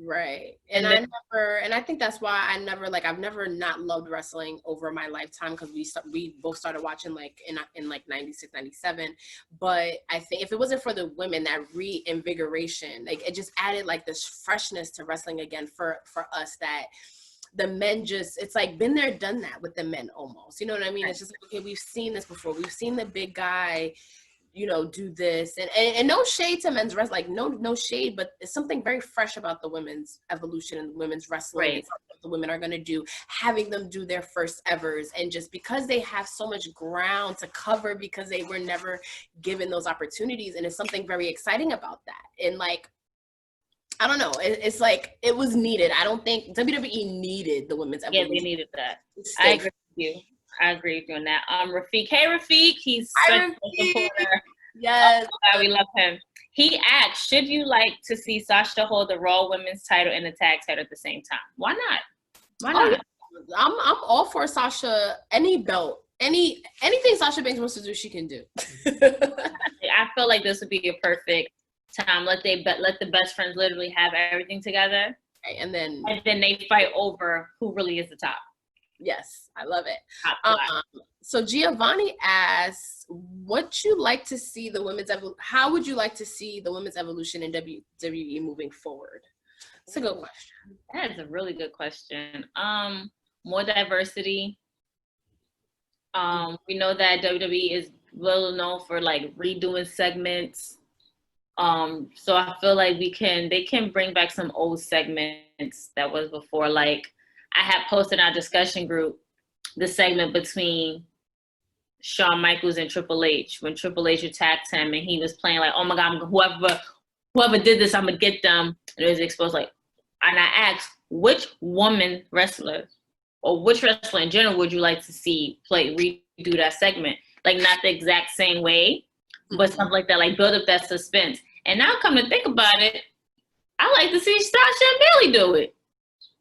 Right. And I think that's why I've never not loved wrestling over my lifetime, because we both started watching like in like 96, 97. But I think if it wasn't for the women, that reinvigoration, like it just added like this freshness to wrestling again for us, that the men it's like been there, done that with the men almost. You know what I mean? Right. It's just like, okay, we've seen this before. We've seen the big guy, you know, do this, and no shade to men's wrestling, like no shade, but it's something very fresh about the women's evolution and women's wrestling. Right. What the women are going to do, having them do their first evers, and just because they have so much ground to cover because they were never given those opportunities, and it's something very exciting about that. And like, I don't know, it's like it was needed. I don't think WWE needed the women's evolution. Yeah, they needed that. I agree with you. I agree with you on that. Rafiq. Hey, Rafiq. He's such a supporter. Yes. Oh, we love him. He asked, should you like to see Sasha hold the Raw Women's title and the tag title at the same time? Why not? Why not? Yeah. I'm all for Sasha. Any belt. Anything Sasha Banks wants to do, she can do. I feel like this would be a perfect time. Let the best friends literally have everything together. Right, and then they fight over who really is the top. Yes, I love it. So Giovanni asks, how would you like to see the women's evolution in WWE moving forward? It's a good question. That is a really good question. More diversity. We know that WWE is well known for like redoing segments. So I feel like they can bring back some old segments that was before. Like I had posted in our discussion group the segment between Shawn Michaels and Triple H when Triple H attacked him and he was playing like, oh my God, whoever did this, I'm gonna get them. And it was exposed like, and I asked, which woman wrestler or which wrestler in general would you like to see redo that segment? Like, not the exact same way, but something like that, like build up that suspense. And now come to think about it, I like to see Sasha and Bailey do it.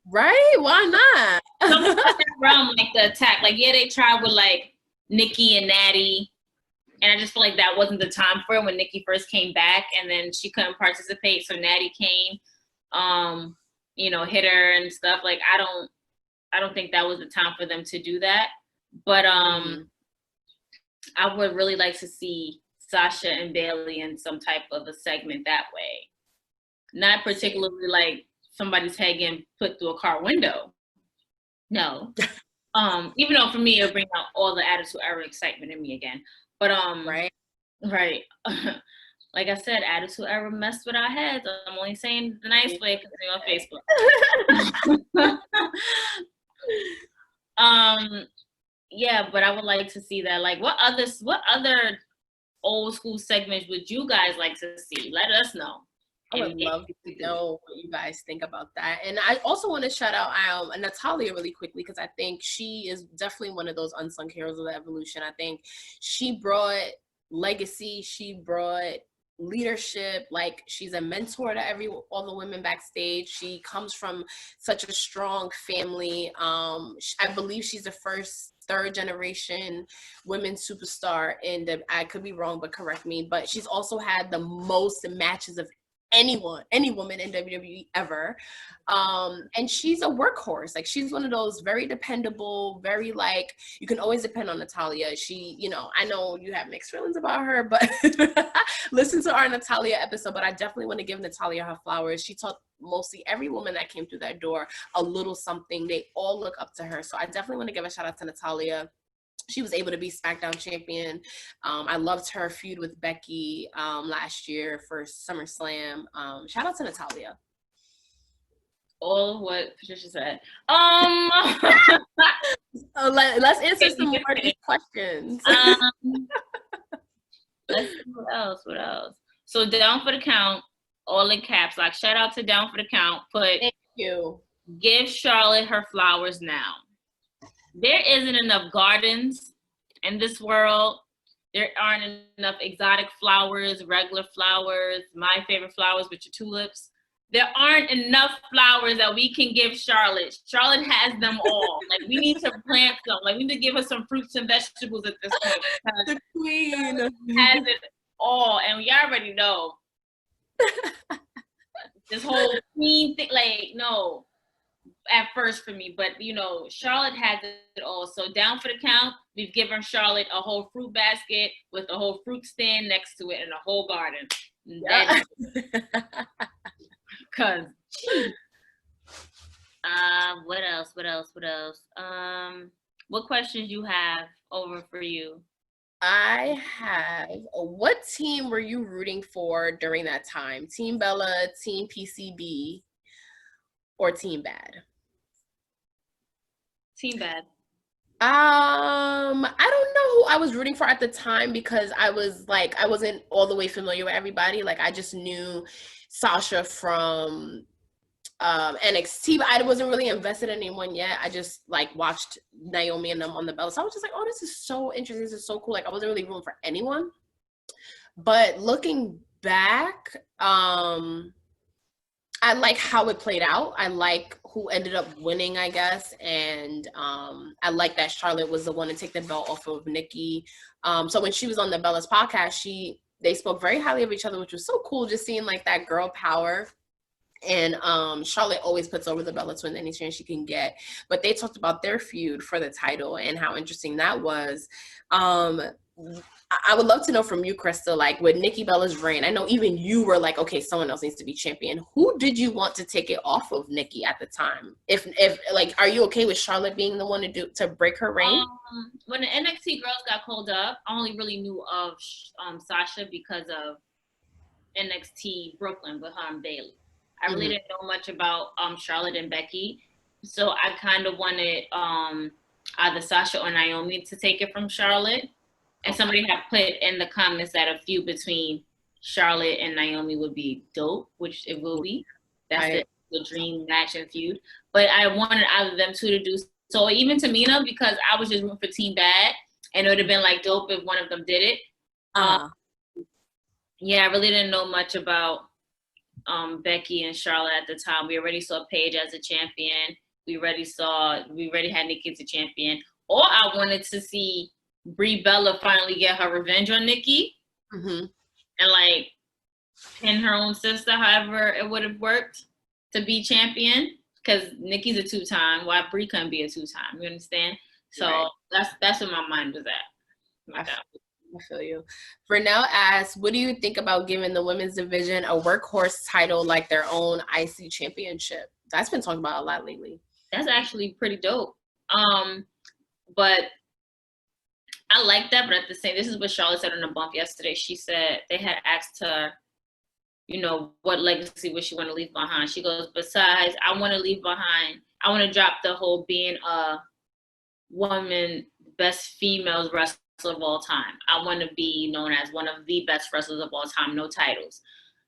Right? Why not? Something around like the attack. Like, yeah, they tried with like Nikki and Natty. And I just feel like that wasn't the time for it when Nikki first came back, and then she couldn't participate. So Natty came, hit her and stuff. Like, I don't think that was the time for them to do that. But I would really like to see Sasha and Bailey in some type of a segment that way. Not particularly like somebody's head getting put through a car window. No. Even though for me it'll bring out all the Attitude Era excitement in me again. But right. Like I said, Attitude Era messed with our heads. I'm only saying the nice way because they're on Facebook. Yeah, but I would like to see that. Like, what other old school segments would you guys like to see? Let us know. I would love to know what you guys think about that. And I also want to shout out Natalya really quickly, because I think she is definitely one of those unsung heroes of the evolution. I think she brought legacy. She brought leadership. Like, she's a mentor to all the women backstage. She comes from such a strong family. I believe she's the third generation women's superstar, and I could be wrong, but correct me. But she's also had the most matches of any woman in WWE ever. And she's a workhorse. Like, she's one of those very dependable, very like, you can always depend on Natalya. She, I know you have mixed feelings about her, but listen to our Natalya episode. But I definitely want to give Natalya her flowers. She taught mostly every woman that came through that door a little something. They all look up to her. So I definitely want to give a shout out to Natalya. She was able to be SmackDown champion. I loved her feud with Becky last year for SummerSlam. Shout out to Natalya. All of what Patricia said. Let's answer some more of these questions. Let's see what else. So Down for the Count, all in caps. Like, shout out to Down for the Count. Thank you. Give Charlotte her flowers now. There isn't enough gardens in this world. There aren't enough exotic flowers, regular flowers, my favorite flowers, which are tulips. There aren't enough flowers that we can give Charlotte. Charlotte has them all. Like, we need to plant some. Like, we need to give her some fruits and vegetables at this point. The queen has it all, and we already know. This whole queen thing, like, no. At first for me, but Charlotte has it all. So Down for the Count, we've given Charlotte a whole fruit basket with a whole fruit stand next to it and a whole garden. Yeah. Cause what else? What questions you have over for you? I have, what team were you rooting for during that time? Team Bella, Team PCB, or Team Bad? Team Bad. I don't know who I was rooting for at the time, because I wasn't all the way familiar with everybody. Like, I just knew Sasha from NXT, but I wasn't really invested in anyone yet. I just like watched Naomi and them on the belt. So I was just like, oh, this is so interesting. This is so cool. Like, I wasn't really rooting for anyone. But looking back, I like how it played out. I like who ended up winning, I guess. And I like that Charlotte was the one to take the belt off of Nikki. So when she was on the Bella's podcast, they spoke very highly of each other, which was so cool, just seeing like that girl power. And Charlotte always puts over the Bella Twins any chance she can get. But they talked about their feud for the title and how interesting that was. I would love to know from you, Krista, like with Nikki Bella's reign, I know even you were like, okay, someone else needs to be champion. Who did you want to take it off of Nikki at the time? If like, are you okay with Charlotte being the one to break her reign? When the NXT girls got called up, I only really knew of Sasha because of NXT Brooklyn with her and Bailey. I really didn't know much about Charlotte and Becky. So I kind of wanted either Sasha or Naomi to take it from Charlotte. And somebody had put in the comments that a feud between Charlotte and Naomi would be dope, which it will be. That's the dream match and feud. But I wanted either of them two to do so. Even Tamina, because I was just rooting for Team Bad, and it would have been like dope if one of them did it. Yeah, I really didn't know much about Becky and Charlotte at the time. We already saw Paige as a champion. We already had Nikki as a champion. Or I wanted to see Brie Bella finally get her revenge on Nikki and like pin her own sister, however it would have worked to be champion. Because Nikki's a 2-time. Why Brie couldn't be a 2-time? You understand? So that's what my mind was at. I feel you. Vernell asks, what do you think about giving the women's division a workhorse title like their own IC championship? That's been talked about a lot lately. That's actually pretty dope. But I like that, but at the same, this is what Charlotte said on the bump yesterday. She said they had asked her, you know, what legacy would she want to leave behind? She goes, besides, I want to drop the whole being a woman, best female wrestler of all time. I want to be known as one of the best wrestlers of all time, no titles.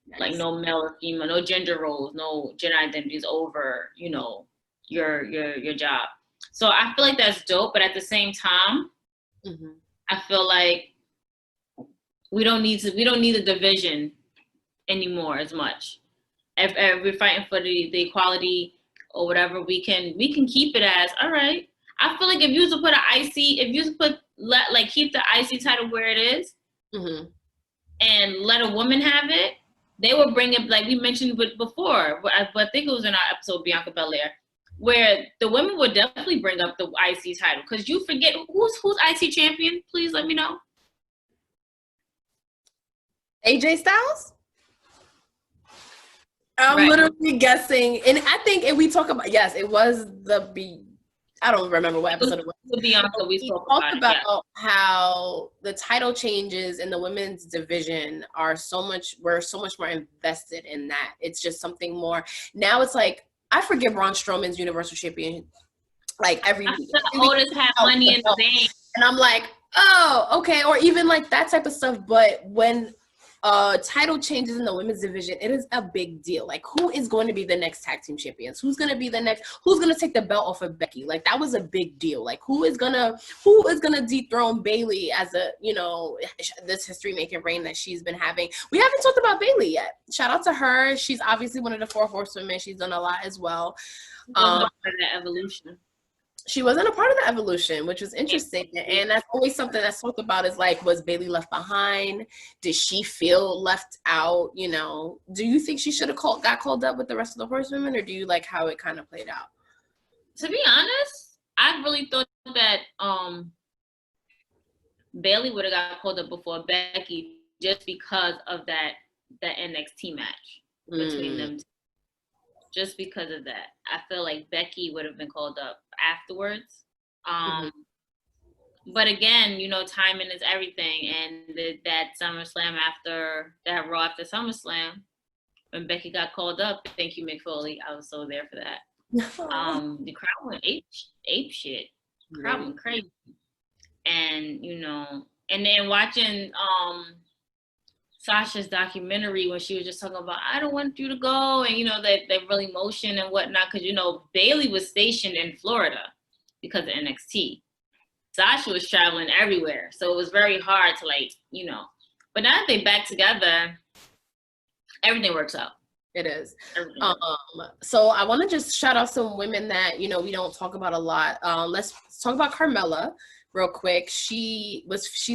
Nice. Like no male or female, no gender roles, no gender identities over, you know, your job. So I feel like that's dope, but at the same time, I feel like we don't need the division anymore as much. If we're fighting for the equality or whatever, we can keep it as all right. I feel like if you put an IC, if you keep the IC title where it is, and let a woman have it, they will bring it, like we mentioned before. But I think it was in our episode Bianca Belair, where the women would definitely bring up the IC title, because you forget who's IC champion. Please let me know. AJ Styles. I'm literally guessing, and I think if we talk about it was I don't remember what episode it was. The Bianca we talked about how the title changes in the women's division we're so much more invested in that. It's just something more. Now it's like, I forget Braun Strowman's Universal Champion like every week. The oldest have money in the bank. And I'm like, oh, okay. Or even like that type of stuff. But when title changes in the women's division, it is a big deal. Like, who is going to be the next tag team champions? Who's going to take the belt off of Becky? Like, that was a big deal. Like, who is going to dethrone Bayley as a, you know, this history making reign that she's been having. We haven't talked about Bayley yet. Shout out to her. She's obviously one of the 4 horsewomen. She's done a lot as well. The evolution. She wasn't a part of the evolution, which was interesting. And that's always something that's talked about, is like, was Bayley left behind? Did she feel left out? You know, do you think she should have got called up with the rest of the horsewomen, or do you like how it kind of played out? To be honest, I really thought that Bayley would have got called up before Becky, just because of that NXT match between them two. Just because of that. I feel like Becky would have been called up afterwards. But again, you know, timing is everything. And that SummerSlam that Raw after SummerSlam, when Becky got called up, thank you, Mick Foley. I was so there for that. The crowd went ape shit. The crowd went crazy. And, you know, and then watching Sasha's documentary, when she was just talking about, I don't want you to go, and you know, that real emotion and whatnot, because you know, Bayley was stationed in Florida because of NXT. Sasha was traveling everywhere, so it was very hard to, like, you know. But now that they back together, everything works out. It is. So I want to just shout out some women that, you know, we don't talk about a lot. Let's talk about Carmella real quick. She's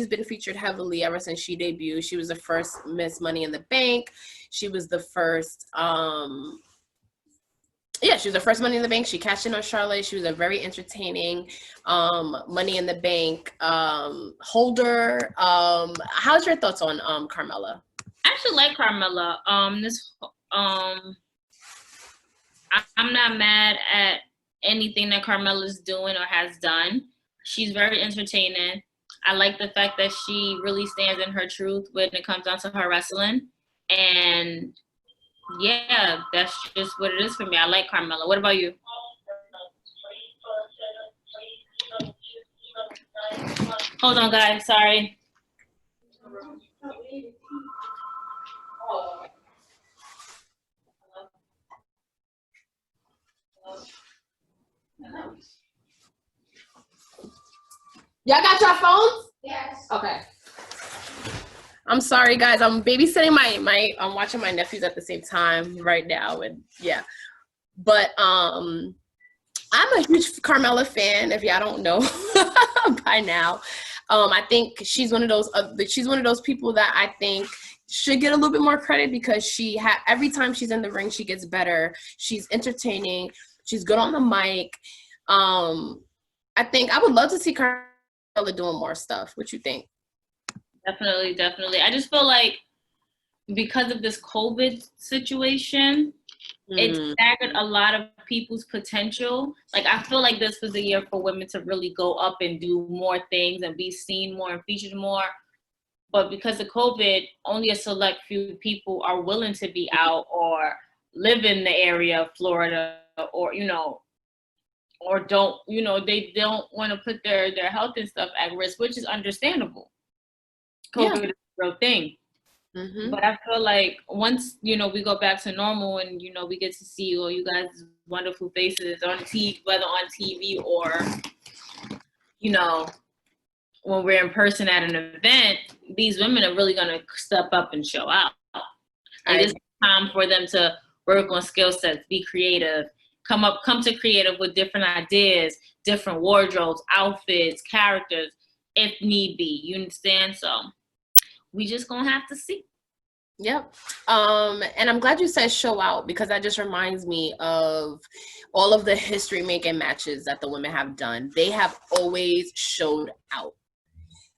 been featured heavily ever since she debuted. She was the first Miss Money in the Bank. She was the first she was the first Money in the Bank. She cashed in on Charlotte. She was a very entertaining Money in the Bank holder. How's your thoughts on Carmella? I actually like Carmella. I'm not mad at anything that Carmella's doing or has done. She's very entertaining. I like the fact that she really stands in her truth when it comes down to her wrestling. And yeah, that's just what it is for me. I like Carmella. What about you? Hold on, guys. Sorry. Y'all got your phones? Yes. Okay. I'm sorry, guys. I'm babysitting I'm watching my nephews at the same time right now, and yeah. But I'm a huge Carmella fan. If y'all don't know by now, I think she's one of those people that I think should get a little bit more credit because every time she's in the ring, she gets better. She's entertaining. She's good on the mic. I think I would love to see Carmella doing more stuff. What you think? Definitely, definitely. I just feel like because of this COVID situation, it staggered a lot of people's potential. Like, I feel like this was the year for women to really go up and do more things and be seen more and featured more. But because of COVID, only a select few people are willing to be out or live in the area of Florida or, or don't, they don't want to put their health and stuff at risk, which is understandable. COVID is a real thing. Mm-hmm. But I feel like once, we go back to normal and, we get to see all you guys' wonderful faces on TV, whether on TV or, when we're in person at an event, these women are really going to step up and show out. Like, it's time for them to work on skill sets, be creative, come to creative with different ideas, different wardrobes, outfits, characters, if need be. You understand? So we just gonna have to see. Yep. And I'm glad you said show out because that just reminds me of all of the history making matches that the women have done. They have always showed out.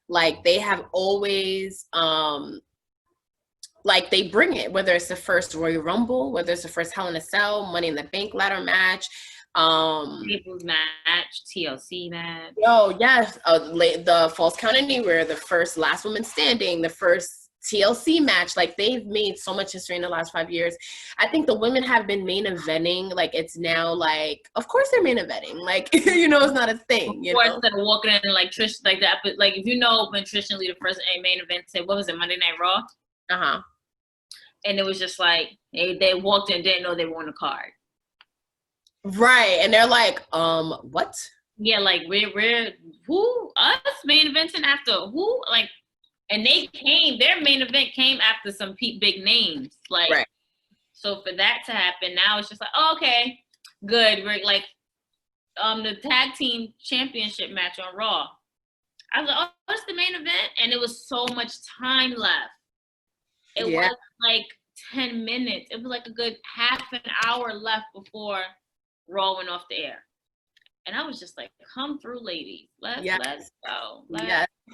Like, they have always like, they bring it, whether it's the first Royal Rumble, whether it's the first Hell in a Cell, Money in the Bank ladder match, Tables match, TLC match. Oh yes, the Falls Count Anywhere, the first Last Woman Standing, the first TLC match. Like, they've made so much history in the last 5 years. I think the women have been main eventing. Like, it's now like, of course they're main eventing. Like, it's not a thing. Instead of walking in like Trish, like that. But like, if when Trish and Lita first main event said, what was it, Monday Night Raw? And it was just like they walked in, didn't know they were on a card. Right, and they're like, what? Yeah, like we're who us main eventing after who, like, and their main event came after some big names, like, right. So for that to happen, now it's just like, oh, okay, good. We're like, the tag team championship match on Raw. I was like, oh, what's the main event? And it was so much time left. It was like 10 minutes. It was like a good half an hour left before Raw went off the air. And I was just like, come through, ladies. Let's go.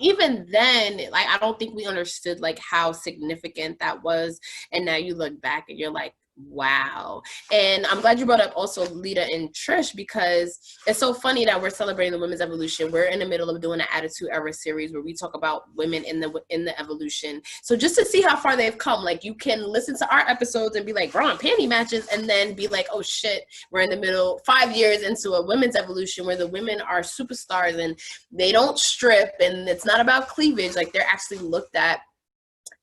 Even then, like, I don't think we understood like how significant that was. And now you look back and you're like, wow. And I'm glad you brought up also Lita and Trish because it's so funny that we're celebrating the women's evolution. We're in the middle of doing an Attitude Era series where we talk about women in the evolution. So just to see how far they've come, like, you can listen to our episodes and be like, bra and panty matches, and then be like, oh shit, we're in the middle 5 years into a women's evolution where the women are superstars and they don't strip and it's not about cleavage. Like, they're actually looked at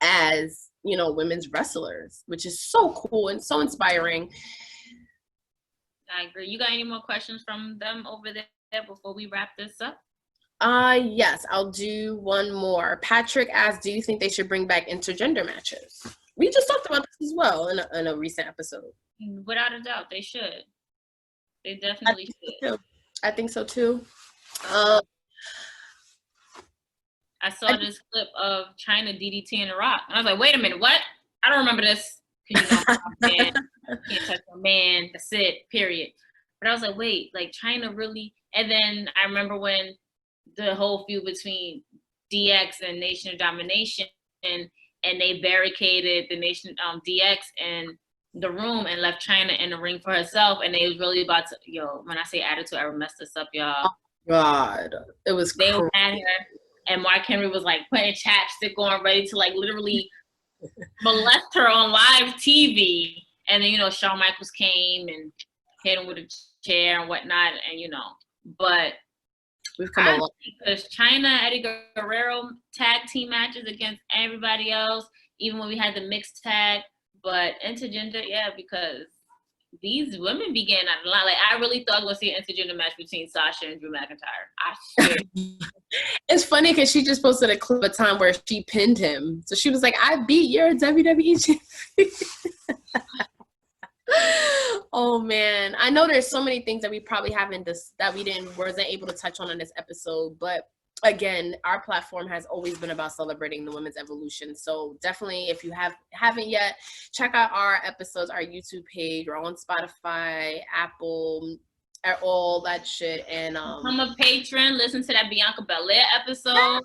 as, women's wrestlers, which is so cool and so inspiring. I agree. You got any more questions from them over there before we wrap this up? Yes, I'll do one more. Patrick asked, do you think they should bring back intergender matches? We just talked about this as well in a recent episode. Without a doubt, they should. They definitely should. I think so too. I saw this clip of China DDT and The Rock. And I was like, wait a minute, what? I don't remember this. Because man, can't touch a man. That's it, period. But I was like, wait, like China really? And then I remember when the whole feud between DX and Nation of Domination, and they barricaded the Nation DX in the room and left China in the ring for herself. And they was really about to, when I say Attitude, I messed this up, y'all. Oh, God. It was They were at her. And Mark Henry was like putting chapstick on, ready to like literally molest her on live TV. And then, Shawn Michaels came and hit him with a chair and whatnot. And, but we've come a long way. Because China, Eddie Guerrero tag team matches against everybody else, even when we had the mixed tag. But intergender, yeah, because these women began out a lot. Like, I really thought we'll see an intergender match between Sasha and Drew McIntyre. I swear. It's funny because she just posted a clip of a time where she pinned him. So she was like, I beat your WWE champion. Oh man, I know there's so many things that we probably wasn't able to touch on in this episode, but again, our platform has always been about celebrating the women's evolution. So definitely, if you haven't yet, check out our episodes, our YouTube page. We're on Spotify, Apple, all that shit. And I'm a patron. Listen to that Bianca Belair episode.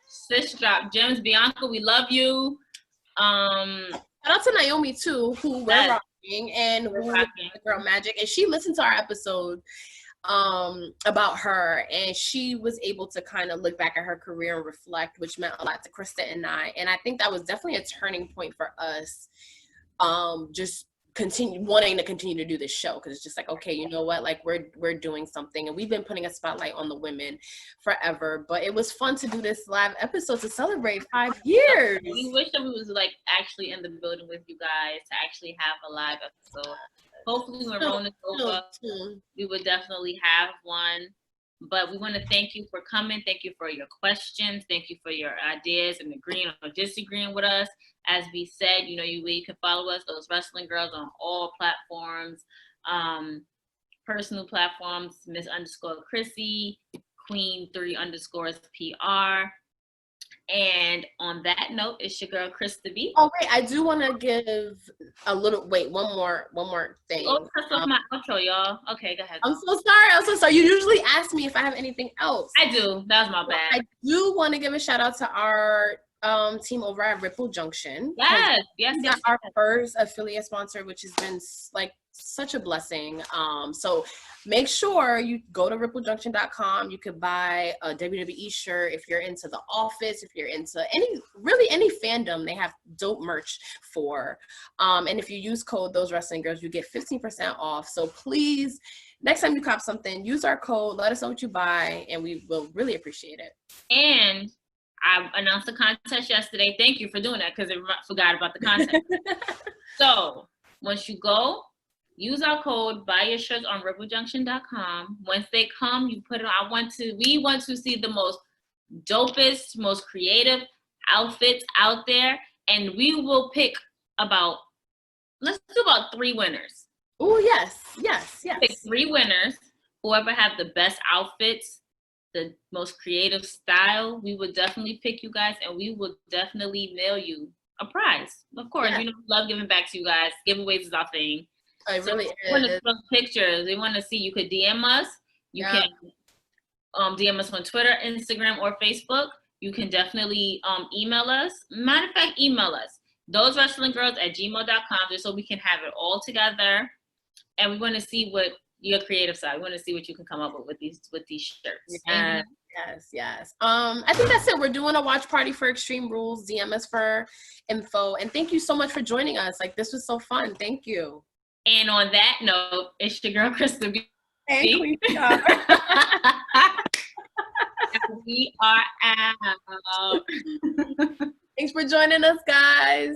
Sis drop gems. Bianca, we love you. Shout out to Naomi too, who we're rocking, and who Girl Magic, and she listened to our episode about her, and she was able to kind of look back at her career and reflect, which meant a lot to Krista and I think that was definitely a turning point for us, just wanting to continue to do this show, because it's just like, okay, you know what, like we're doing something, and we've been putting a spotlight on the women forever, but it was fun to do this live episode to celebrate 5 years. We wish that we was like actually in the building with you guys to actually have a live episode. Hopefully when Rona's over, we would definitely have one. But we want to thank you for coming. Thank you for your questions. Thank you for your ideas and agreeing or disagreeing with us. As we said, you know, you can follow us, Those Wrestling Girls, on all platforms, personal platforms, Miss_Chrissy, Queen3_PR. And on that note, it's your girl Krista B. Oh wait, I do want to give a little. Wait, one more thing. Oh, that's my outro, y'all. Okay, go ahead. I'm so sorry. You usually ask me if I have anything else. I do. That was my bad. I do want to give a shout out to our team over at Ripple Junction. Yes. Our first affiliate sponsor, which has been like such a blessing. So make sure you go to rippljunction.com. You could buy a WWE shirt if you're into The Office, if you're into any fandom. They have dope merch for. And if you use code Those Wrestling Girls, you get 15% off. So please, next time you cop something, use our code. Let us know what you buy, and we will really appreciate it. And I announced the contest yesterday. Thank you for doing that, because I forgot about the contest. So once you go, use our code, buy your shirts on rippljunction.com. Once they come, you put it on. We want to see the most dopest, most creative outfits out there. And we will pick let's do about 3 winners. Oh, yes. Pick 3 winners. Whoever have the best outfits, the most creative style, we would definitely pick you guys, and we will definitely mail you a prize. Of course, we love giving back to you guys. Giveaways is our thing. It really is. Want to post pictures? They want to see. You could DM us. You can DM us on Twitter, Instagram, or Facebook. You can definitely email us. Matter of fact, email us thosewrestlinggirls@gmail.com, just so we can have it all together. And we want to see what your creative side. We want to see what you can come up with these shirts. Yes. I think that's it. We're doing a watch party for Extreme Rules. DM us for info. And thank you so much for joining us. Like, this was so fun. Thank you. And on that note, it's your girl Krista B. Hey, Queen. We are out. Thanks for joining us, guys.